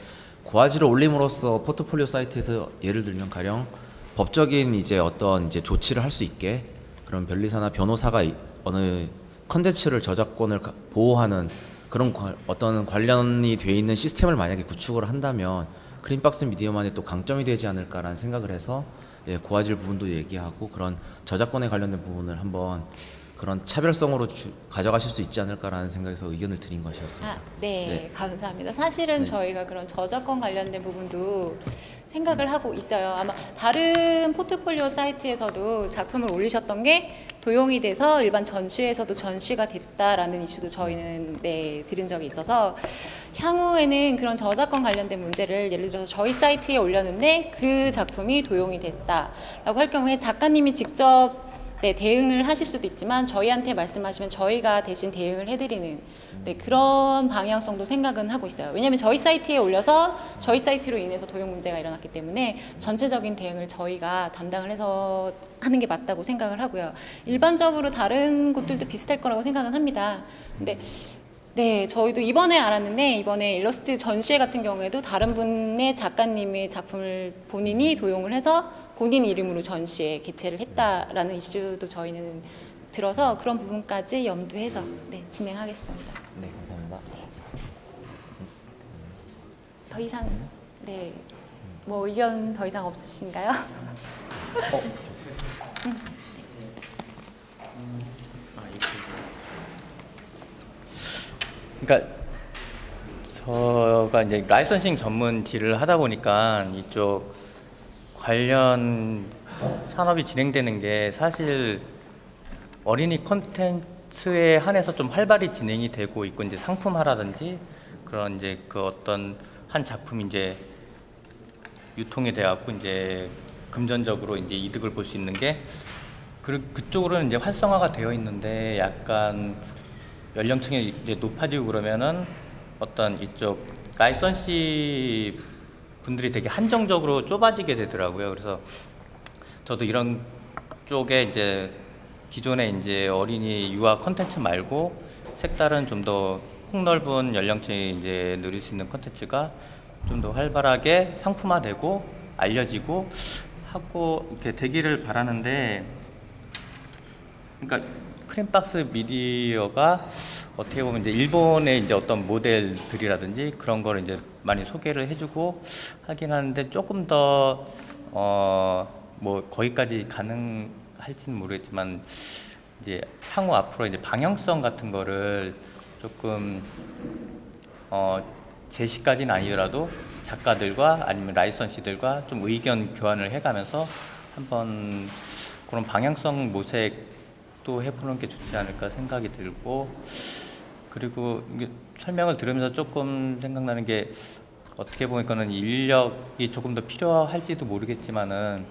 J: 고화질을 올림으로써 포트폴리오 사이트에서 예를 들면 가령 법적인 이제 어떤 이제 조치를 할 수 있게 그런 변리사나 변호사가 어느 컨텐츠를 저작권을 보호하는 그런 어떤 관련이 돼 있는 시스템을 만약에 구축을 한다면 크림박스 미디어만의 또 강점이 되지 않을까라는 생각을 해서 고화질 부분도 얘기하고 그런 저작권에 관련된 부분을 한번 그런 차별성으로 가져가실 수 있지 않을까라는 생각에서 의견을 드린 것이었습니다.
I: 네, 감사합니다. 사실은 저희가 그런 저작권 관련된 부분도 생각을 하고 있어요. 아마 다른 포트폴리오 사이트에서도 작품을 올리셨던 게 도용이 돼서 일반 전시회에서도 전시가 됐다라는 이슈도 저희는 들은 적이 있어서 향후에는 그런 저작권 관련된 문제를 예를 들어서 저희 사이트에 올렸는데 그 작품이 도용이 됐다라고 할 경우에 작가님이 직접 대응을 하실 수도 있지만 저희한테 말씀하시면 저희가 대신 대응을 해드리는 그런 방향성도 생각은 하고 있어요. 왜냐하면 저희 사이트에 올려서 저희 사이트로 인해서 도용 문제가 일어났기 때문에 전체적인 대응을 저희가 담당을 해서 하는 게 맞다고 생각을 하고요. 일반적으로 다른 곳들도 비슷할 거라고 생각은 합니다. 근데 저희도 이번에 알았는데 이번에 일러스트 전시회 같은 경우에도 다른 분의 작가님의 작품을 본인이 도용을 해서 본인 이름으로 전시에 개최를 했다라는 이슈도 저희는 들어서 그런 부분까지 염두해서 진행하겠습니다.
J: 네, 감사합니다.
I: 더 이상 뭐 의견 더 이상 없으신가요?
L: 그러니까 저가 이제 라이선싱 전문지를 하다 보니까 이쪽 관련 산업이 진행되는 게 사실 어린이 콘텐츠에 한해서 좀 활발히 진행이 되고 있고 이제 상품화라든지 그런 이제 그 어떤 한 작품이 이제 유통이 돼갖고 이제 금전적으로 이제 이득을 볼 수 있는 게 그쪽으로는 이제 활성화가 되어 있는데 약간 연령층이 이제 높아지고 그러면은 어떤 이쪽 라이선시 분들이 되게 한정적으로 좁아지게 되더라고요. 그래서 저도 이런 쪽에 이제 기존에 이제 어린이 유아 컨텐츠 말고 색다른 좀 더 폭넓은 연령층이 이제 누릴 수 있는 컨텐츠가 좀 더 활발하게 상품화되고 알려지고 하고 이렇게 되기를 바라는데, 그러니까 크림박스 미디어가 어떻게 보면 이제 일본의 이제 어떤 모델들이라든지 그런 거를 이제 많이 소개를 해주고 하긴 하는데 조금 더 뭐 거기까지 가능할지는 모르겠지만 이제 향후 앞으로 이제 방향성 같은 거를 조금 제시까지는 아니더라도 작가들과 아니면 라이선시들과 좀 의견 교환을 해가면서 한번 그런 방향성 모색도 해보는 게 좋지 않을까 생각이 들고, 그리고 이게 설명을 들으면서 조금 생각나는 게 어떻게 보니까는 인력이 조금 더 필요할지도 모르겠지만은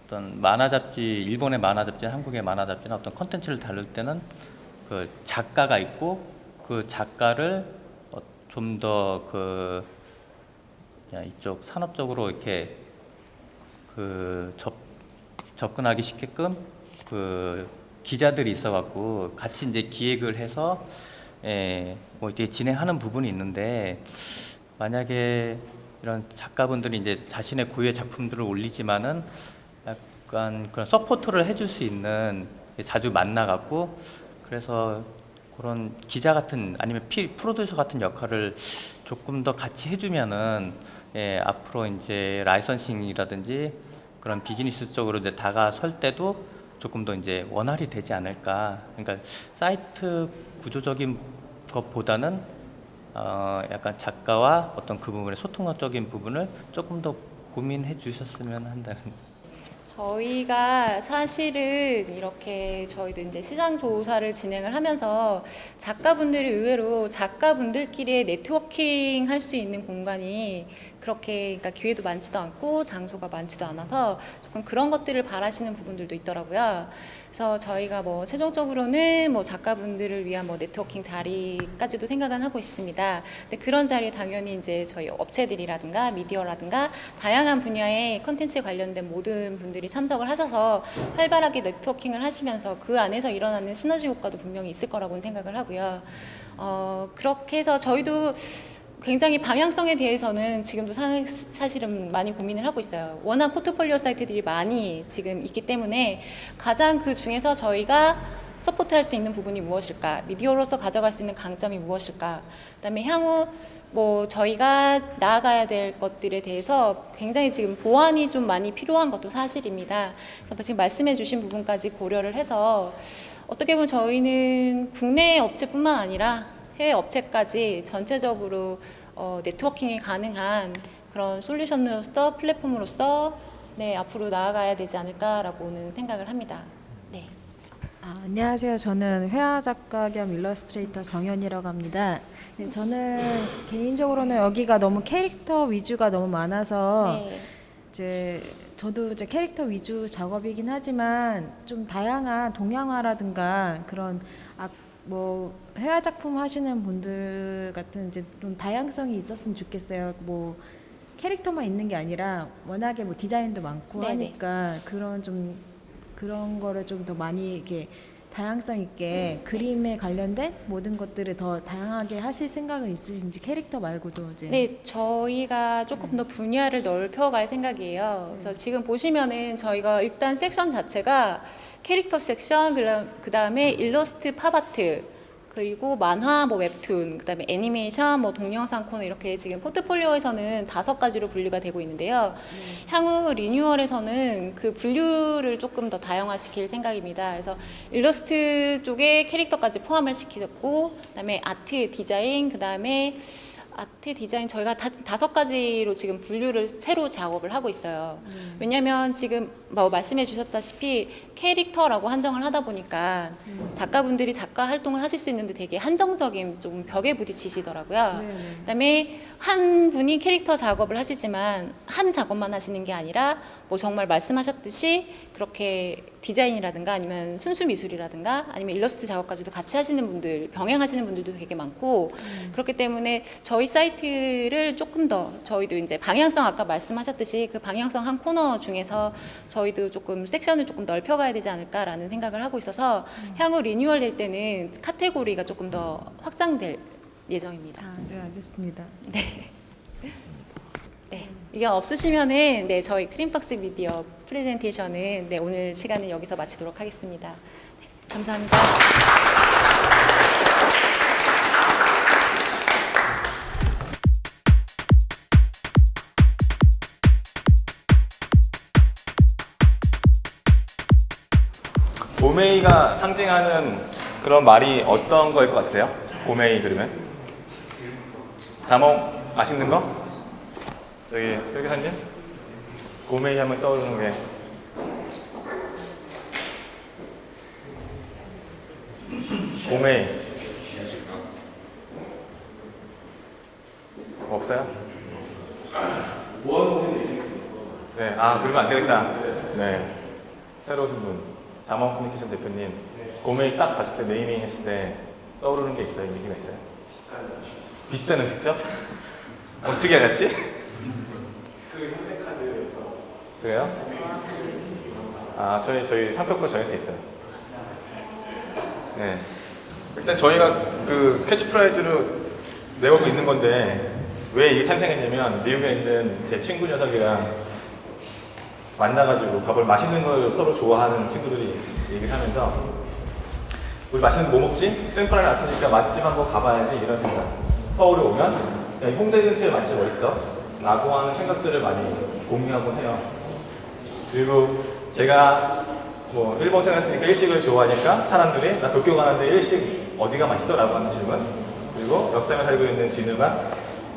L: 어떤 만화 잡지, 일본의 만화 잡지, 한국의 만화 잡지나 어떤 컨텐츠를 다룰 때는 그 작가가 있고 그 작가를 좀 더 그 이쪽 산업적으로 이렇게 그 접근하기 쉽게끔 그 기자들이 있어갖고 같이 이제 기획을 해서 뭐 이제 진행하는 부분이 있는데, 만약에 이런 작가분들이 이제 자신의 고유의 작품들을 올리지만은 약간 그런 서포트를 해줄 수 있는, 자주 만나갖고 그래서 그런 기자 같은 아니면 프로듀서 같은 역할을 조금 더 같이 해주면은 앞으로 이제 라이선싱이라든지 그런 비즈니스 쪽으로 이제 다가설 때도 조금 더 이제 원활히 되지 않을까. 그러니까 사이트 구조적인 것보다는 약간 작가와 어떤 그 부분의 소통적인 부분을 조금 더 고민해 주셨으면 한다는.
I: 저희가 사실은 이렇게 저희도 이제 시장 조사를 진행을 하면서 작가분들이 의외로 작가분들끼리의 네트워킹 할 수 있는 공간이 그렇게, 그러니까 기회도 많지도 않고 장소가 많지도 않아서 조금 그런 것들을 바라시는 부분들도 있더라고요. 그래서 저희가 뭐 최종적으로는 뭐 작가분들을 위한 뭐 네트워킹 자리까지도 생각은 하고 있습니다. 근데 그런 자리에 당연히 이제 저희 업체들이라든가 미디어라든가 다양한 분야의 컨텐츠에 관련된 모든 분들이 참석을 하셔서 활발하게 네트워킹을 하시면서 그 안에서 일어나는 시너지 효과도 분명히 있을 거라고는 생각을 하고요. 그렇게 해서 저희도 굉장히 방향성에 대해서는 지금도 사실은 많이 고민을 하고 있어요. 워낙 포트폴리오 사이트들이 많이 지금 있기 때문에 가장 그 중에서 저희가 서포트할 수 있는 부분이 무엇일까, 미디어로서 가져갈 수 있는 강점이 무엇일까, 그다음에 향후 뭐 저희가 나아가야 될 것들에 대해서 굉장히 지금 보완이 좀 많이 필요한 것도 사실입니다. 그래서 지금 말씀해주신 부분까지 고려를 해서 어떻게 보면 저희는 국내 업체뿐만 아니라 해외 업체까지 전체적으로 네트워킹이 가능한 그런 솔루션으로서, 플랫폼으로서 앞으로 나아가야 되지 않을까라고는 생각을 합니다. 네.
M: 안녕하세요. 저는 회화 작가 겸 일러스트레이터 정현이라고 합니다. 네, 저는 개인적으로는 여기가 너무 캐릭터 위주가 너무 많아서 이제 저도 이제 캐릭터 위주 작업이긴 하지만 좀 다양한 동양화라든가 그런 뭐 회화 작품 하시는 분들 같은 이제 좀 다양성이 있었으면 좋겠어요. 뭐 캐릭터만 있는 게 아니라 워낙에 뭐 디자인도 많고 하니까 그런 거를 좀 더 많이 이렇게 다양성 있게 그림에 관련된 모든 것들을 더 다양하게 하실 생각은 있으신지, 캐릭터 말고도 이제.
I: 네, 저희가 조금 더 분야를 넓혀갈 생각이에요. 그래서 지금 보시면은 저희가 일단 섹션 자체가 캐릭터 섹션, 그다음에 일러스트, 팝아트, 그리고 만화, 뭐 웹툰, 그다음에 애니메이션, 뭐 동영상 코너, 이렇게 지금 포트폴리오에서는 5가지로 분류가 되고 있는데요. 향후 리뉴얼에서는 그 분류를 조금 더 다양화시킬 생각입니다. 그래서 일러스트 쪽에 캐릭터까지 포함을 시키고, 그다음에 아트, 디자인, 그다음에 아트 디자인 저희가 5가지로 지금 분류를 새로 작업을 하고 있어요. 왜냐하면 지금 뭐 말씀해 주셨다시피 캐릭터라고 한정을 하다 보니까 작가분들이 작가 활동을 하실 수 있는데 되게 한정적인 좀 벽에 부딪히시더라고요. 그다음에 한 분이 캐릭터 작업을 하시지만 한 작업만 하시는 게 아니라 뭐 정말 말씀하셨듯이 그렇게 디자인이라든가 아니면 순수 미술이라든가 아니면 일러스트 작업까지도 같이 하시는 분들, 병행하시는 분들도 되게 많고 그렇기 때문에 저희 사이트를 조금 더 저희도 이제 방향성, 아까 말씀하셨듯이 그 방향성 한 코너 중에서 저희도 조금 섹션을 조금 넓혀가야 되지 않을까라는 생각을 하고 있어서 향후 리뉴얼 될 때는 카테고리가 조금 더 확장될 예정입니다.
M: 네, 알겠습니다.
I: 네. 네. 의견 없으시면은 저희 크림박스 미디어 프레젠테이션은 오늘 시간은 여기서 마치도록 하겠습니다. 네, 감사합니다.
A: 고메이가 상징하는 그런 말이 어떤 거일 것 같으세요? 고메이 그러면? 자몽 아시는 거? 저기 회계사님? 고메이 하면 떠오르는 게 고메이 없어요? 네, 아 그러면 안 되겠다. 네, 새로 오신 분, 자몽 커뮤니케이션 대표님, 고메이 딱 봤을 때 네이밍 했을 때 떠오르는 게 있어요? 이미지가 있어요? 비슷한 음식점? 어떻게 알았지?
E: 그 현대카드에서.
A: 그래요? 아 저희 상표권 정해져 있어요. 네. 일단 저희가 그 캐치프라이즈로 내고 있는 건데 왜 이게 탄생했냐면 미국에 있는 제 친구 녀석이랑 만나가지고 밥을 맛있는 걸 서로 좋아하는 친구들이 얘기를 하면서 우리 맛있는 거 뭐 먹지? 샌프란에 왔으니까 맛집 한번 가봐야지 이런 생각. 서울에 오면 야, 홍대 근처에 맛집 어딨어? 라고 하는 생각들을 많이 공유하곤 해요. 그리고 제가 뭐 일본 생활했으니까 일식을 좋아하니까 사람들이 나 도쿄 가는데 일식 어디가 맛있어? 라고 하는 질문. 그리고 역삼에 살고 있는 진우가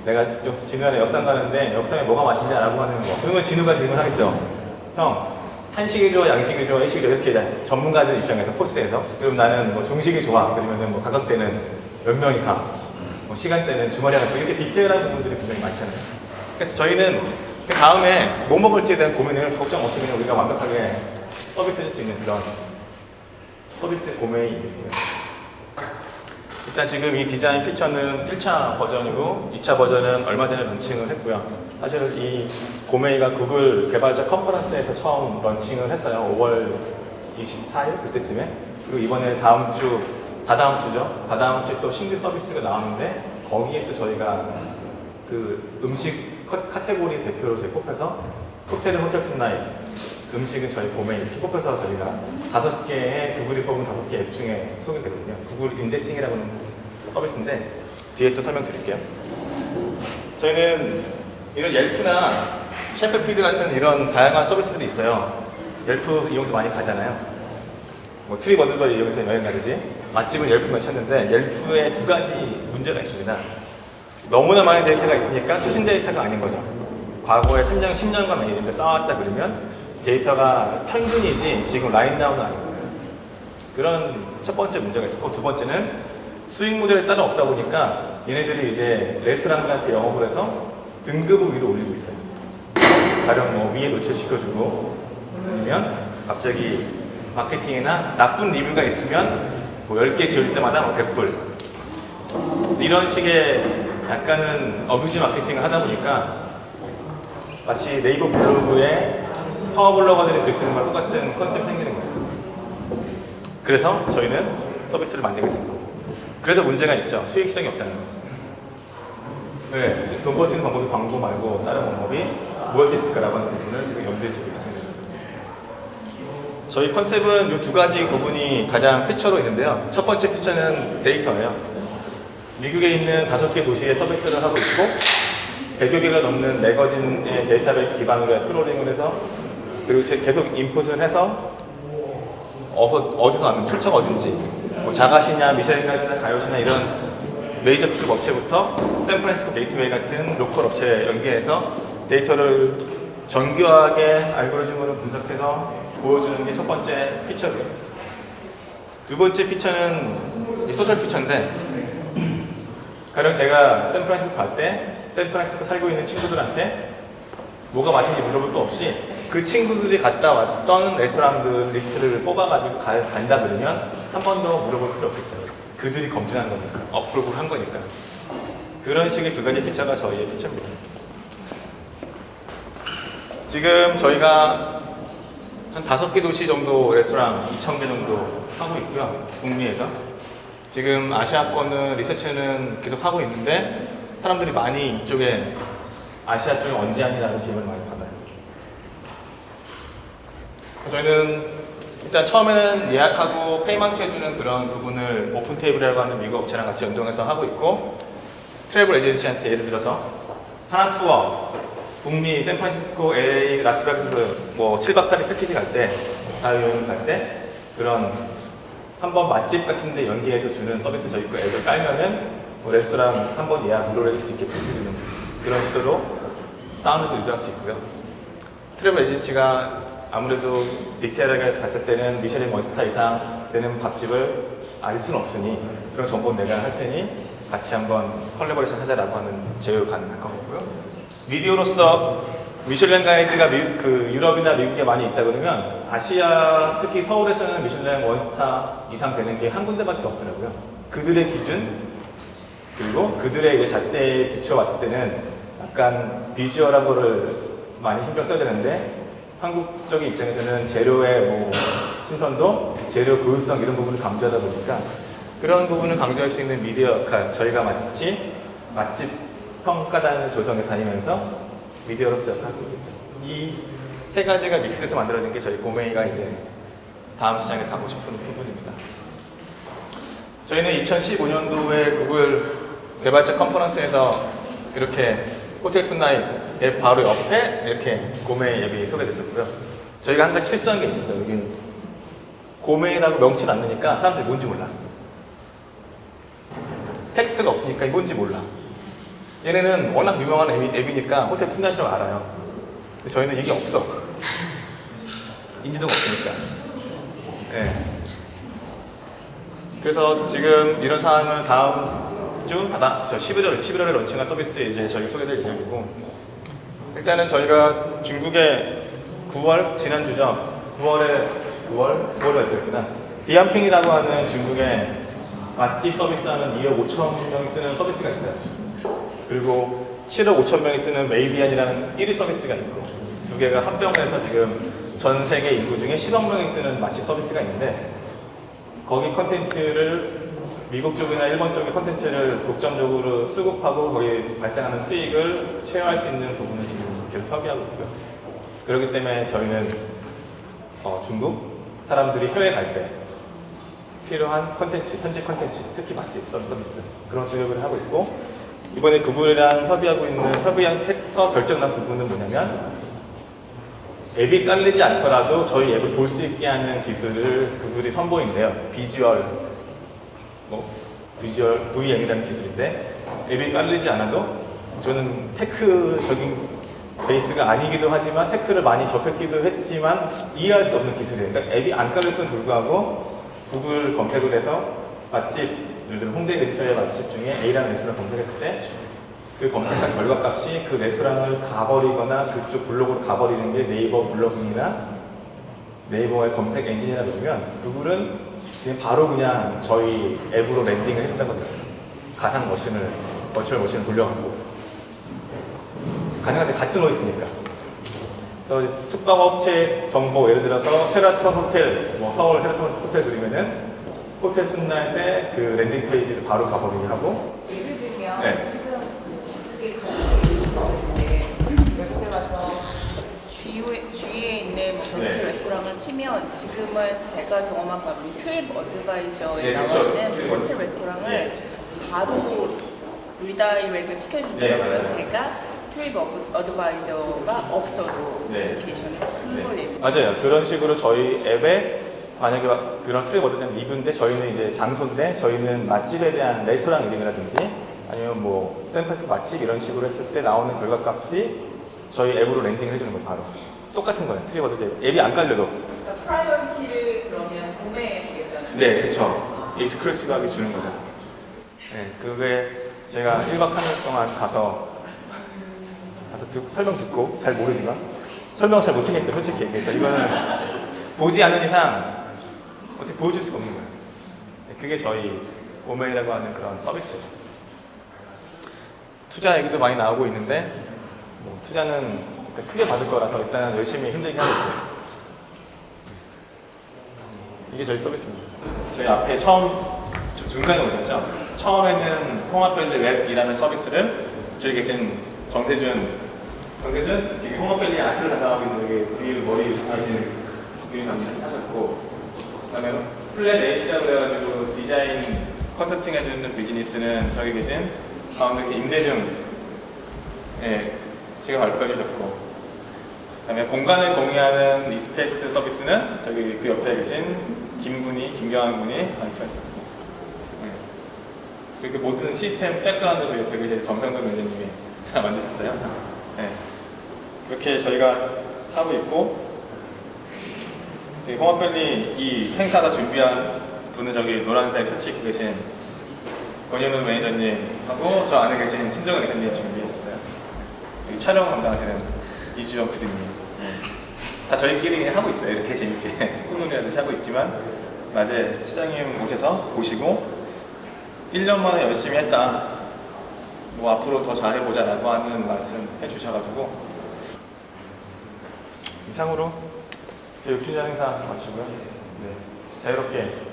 A: 내가 진우한테 역삼 가는데 역삼에 뭐가 맛있냐? 라고 하는 거. 그러면 진우가 질문하겠죠. 형, 한식이 좋아, 양식이 좋아, 일식이 좋아 이렇게 전문가들 입장에서 코스에서 그럼 나는 뭐 중식이 좋아. 그러면 뭐 가격대는 몇 명이 가. 뭐 시간대는 주말에 가고 이렇게 디테일한 부분들이 굉장히 많잖아요. 그래서 저희는 그 다음에 뭐 먹을지에 대한 고민을 걱정 없이 그냥 우리가 완벽하게 서비스할 수 있는 그런 서비스 고메이이고요. 일단 지금 이 디자인 피처는 1차 버전이고 2차 버전은 얼마 전에 런칭을 했고요. 사실 이 고메이가 구글 개발자 컨퍼런스에서 처음 런칭을 했어요. 5월 24일 그때쯤에. 그리고 이번에 다다음 주에 또 신규 서비스가 나왔는데 거기에 또 저희가 그 음식 카테고리 대표로 저희 뽑혀서 호텔은 호텔 툰나잇, 음식은 저희 고메이 이렇게 뽑혀서 저희가 5개의 구글이 뽑은 5개 앱 중에 소개되거든요. 구글 인덱싱이라고 하는 서비스인데 뒤에 또 설명드릴게요. 저희는 이런 옐프나 셰프피드 같은 이런 다양한 서비스들이 있어요. 옐프 이용도 많이 가잖아요. 뭐 트립 어드바이저 이용해서 여행 가듯이 맛집은 옐프만 찾는데 옐프에 2가지 문제가 있습니다. 너무나 많은 데이터가 있으니까 최신 데이터가 아닌 거죠. 과거에 3년, 10년간 많이 데이터 쌓아왔다 그러면 데이터가 평균이지 지금 라인다운은 아닌 거예요. 그런 첫 번째 문제가 있었고 두 번째는 수익 모델에 따라 없다 보니까 얘네들이 이제 레스토랑들한테 영업을 해서 등급을 위로 올리고 있어요. 가령 뭐 위에 노출시켜주고 아니면 갑자기 마케팅이나 나쁜 리뷰가 있으면 뭐 10개 지을 때마다 뭐 100불 이런 식의 약간은 어뷰지 마케팅을 하다 보니까 마치 네이버 블로그에 파워블로거들이 글 쓰는 거랑 똑같은 컨셉이 생기는 거예요. 그래서 저희는 서비스를 만들게 된 거고 그래서 문제가 있죠. 수익성이 없다는 거. 네, 돈 벌 수 있는 방법이 광고 말고 다른 방법이 무엇이 있을까라고 하는 부분을 계속 염두에 두고 있습니다. 저희 컨셉은 이 2가지 부분이 가장 피처로 있는데요. 첫 번째 피처는 데이터예요. 미국에 있는 5개 도시에 서비스를 하고 있고 100여 개가 넘는 매거진의 데이터베이스 기반으로 스크롤링을 해서 그리고 계속 인풋을 해서 어디서 나는 출처가 어딘지 뭐 자가시냐 미쉐린가시나 가요시나 이런 메이저급 업체부터 샌프란시스코 게이트웨이 같은 로컬 업체에 연계해서 데이터를 정교하게 알고리즘으로 분석해서 보여주는 게 첫 번째 피처고요. 두 번째 피처는 소셜 피처인데 가령 제가 샌프란시스코 갈 때 샌프란시스코 살고 있는 친구들한테 뭐가 맛있는지 물어볼 거 없이 그 친구들이 갔다 왔던 레스토랑들 리스트를 뽑아가지고 간다 그러면 한 번 더 물어볼 필요 없겠죠. 그들이 검증한 거니까, 어프로브를 한 거니까. 그런 식의 2가지 피처가 저희의 피처입니다. 지금 저희가 한 5개 도시 정도 레스토랑 2,000개 정도 하고 있고요. 북미에서. 지금 아시아권은 리서치는 계속 하고 있는데 사람들이 많이 이쪽에 아시아 쪽에 언제 하냐라는 질문을 많이 받아요. 저희는 일단 처음에는 예약하고 페이먼트 해주는 그런 부분을 오픈 테이블이라고 하는 미국 업체랑 같이 연동해서 하고 있고 트래블 에이전시한테 예를 들어서 하나 투어 북미 샌프란시스코, LA, 라스베가스 뭐 7박 8일 패키지 갈 때 자유여행 갈 때 그런 한번 맛집 같은 데 연계해서 주는 서비스 저희 거 앱을 깔면은 뭐 레스토랑 한번 예약 무료로 해줄 수 있게 해드리는 그런 식으로 다운로드 유도할 수 있고요. 트래블 에이전시가 아무래도 디테일하게 봤을 때는 미쉐린 원스타 이상 되는 밥집을 알 수는 없으니 그런 정보는 내가 할 테니 같이 한번 컬래버레이션 하자라고 하는 제휴 가능할 거고요. 미디어로서 미슐랭 가이드가 그 유럽이나 미국에 많이 있다 그러면 아시아, 특히 서울에서는 미슐랭 원스타 이상 되는 게 한 군데밖에 없더라고요. 그들의 기준 그리고 그들의 이제 잣대에 비춰봤을 때는 약간 비주얼한 거를 많이 신경 써야 되는데 한국적인 입장에서는 재료의 뭐 신선도, 재료 고유성 이런 부분을 강조하다 보니까 그런 부분을 강조할 수 있는 미디어 역할, 저희가 마치 맛집 평가단을 조성해 다니면서 미디어로서 역할할 수 있겠죠. 이 세 가지가 믹스해서 만들어진 게 저희 고메이가 이제 다음 시장에 가고 싶은 부분입니다. 저희는 2015년도에 구글 개발자 컨퍼런스에서 이렇게 호텔 투나잇의 바로 옆에 이렇게 고메이 앱이 소개됐었고요. 저희가 한 가지 실수한 게 있었어요. 여기 고메이라고 명치를 안 넣으니까 사람들이 뭔지 몰라. 텍스트가 없으니까 이게 뭔지 몰라. 얘네는 워낙 유명한 앱이니까 호텔 투나잇이라고 알아요. 근데 저희는 이게 없어. 인지도가 없으니까. 네. 그래서 지금 이런 상황은 다음 주 11월에 런칭한 서비스에 이제 저희 소개될 예정이고, 일단은 저희가 중국에 9월 지난주죠. 9월에 했구나. 디안핑이라고 하는 중국의 맛집 서비스하는 2억 5천 명이 쓰는 서비스가 있어요. 그리고 7억 5천 명이 쓰는 메이비안이라는 1위 서비스가 있고, 두 개가 합병해서 지금 전 세계 인구 중에 10억 명이 쓰는 맛집 서비스가 있는데, 거기 컨텐츠를 미국 쪽이나 일본 쪽의 컨텐츠를 독점적으로 수급하고 거기에 발생하는 수익을 쉐어할 수 있는 부분을 지금 계속 협의하고 있고요. 그렇기 때문에 저희는 중국 사람들이 해외 갈 때 필요한 컨텐츠, 현지 컨텐츠, 특히 맛집 서비스 그런 주력을 하고 있고, 이번에 구글이랑 협의해서 결정난 부분은 뭐냐면, 앱이 깔리지 않더라도 저희 앱을 볼 수 있게 하는 기술을 구글이 선보인대요. 비주얼 VM이라는 기술인데, 앱이 깔리지 않아도 저는 테크적인 베이스가 아니기도 하지만 테크를 많이 접했기도 했지만 이해할 수 없는 기술이에요. 그러니까 앱이 안 깔렸음에도 불구하고 구글 검색을 해서 맛집, 예를 들어 홍대 근처의 맛집 중에 A라는 레스토랑 검색했을 때 그 검색한 결과값이 그 레스토랑을 가버리거나 그쪽 블로그로 가버리는 게 네이버 블로깅이나 네이버의 검색 엔진이라 그러면, 구글은 지금 바로 그냥 저희 앱으로 랜딩을 했다고 하더라고요. 가상 머신을, 버추얼 머신을 돌려갖고. 가능한데 같은 OS니까. 그래서 숙박업체 정보, 예를 들어서 쉐라톤 호텔, 서울 쉐라톤 호텔 그리면은 호텔 투나잇의 그 랜딩 페이지를 바로 가버리게 하고.
N: 예를 들면
A: 네.
N: 지금 그게 가족이 있을 것 같은데 외국에 가서 주위에 있는 베스트 레스토랑을 치면, 지금은 제가 경험한 바로 트립 어드바이저에 나와 있는 베스트 레스토랑을 바로 리다이렉을 시켜주더라고요. 제가 트립 어드바이저가 없어도 애플리케이션을 큰 걸
A: 맞아요. 그런 식으로 저희 앱에 만약에 그런 트립 어드바이저 리뷰인데 저희는 이제 장소인데, 저희는 맛집에 대한 레스토랑 이름이라든지 아니면 뭐 샌프란시스코 맛집 이런 식으로 했을 때 나오는 결과값이 저희 앱으로 랜딩을 해주는 거죠. 바로 똑같은 거예요. 트립 어드바이저 앱이 안 깔려도.
N: 그러니까 프라이어리티를 그러면 구매해 주겠다는.
A: 네, 그렇죠. 익스클루시브하게 주는 거죠. 네, 그게 제가 1박 3일 동안 가서 설명 듣고, 잘 모르지만 설명을 잘 못하겠어요, 솔직히. 그래서 이거는 보지 않는 이상 어떻게 보여줄 수가 없는 거예요. 네, 그게 저희 고메이라고 하는 그런 서비스예요. 투자 얘기도 많이 나오고 있는데, 뭐 투자는 크게 받을 거라서 일단 열심히 힘들게 하고 있어요. 이게 저희 서비스입니다. 저희 앞에 중간에 오셨죠? 처음에는 홍합밸리 웹이라는 서비스를 저희 계신 정세준 지금 홍합밸리 아트를 담당하고 있는 여기 뒤에 머리 하시는 박규인님 하셨고, 그다음에 플랫 H라고 해가지고 디자인 컨설팅 해주는 비즈니스는 저기 계신 가운데 임대중 지금 발표해 주셨고, 그다음에 공간을 공유하는 이스페이스 서비스는 저기 그 옆에 계신 김경환 군이 발표했었고, 그렇게 모든 시스템 백그라운드 그 옆에 계신 정상돈 교수님이 다 만드셨어요. 네. 그렇게 저희가 하고 있고, 홍합밸리 이 행사가 준비한 분은 저기 노란색 셔츠 입고 계신 권현우 매니저님하고 저 안에 계신 신정은 기사님 준비하셨어요. 여기 촬영 담당하시는 이주영 PD님. 다 저희끼리 하고 있어요. 이렇게 재밌게 축구놀이하듯이 하고 있지만 낮에 시장님 오셔서 보시고 1년 만에 열심히 했다. 뭐 앞으로 더 잘해보자라고 하는 말씀 해주셔가지고 이상으로 제 6주년 행사 마치고요. 네, 자유롭게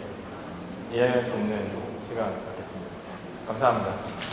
A: 이야기할 수 있는 시간 갖겠습니다. 감사합니다.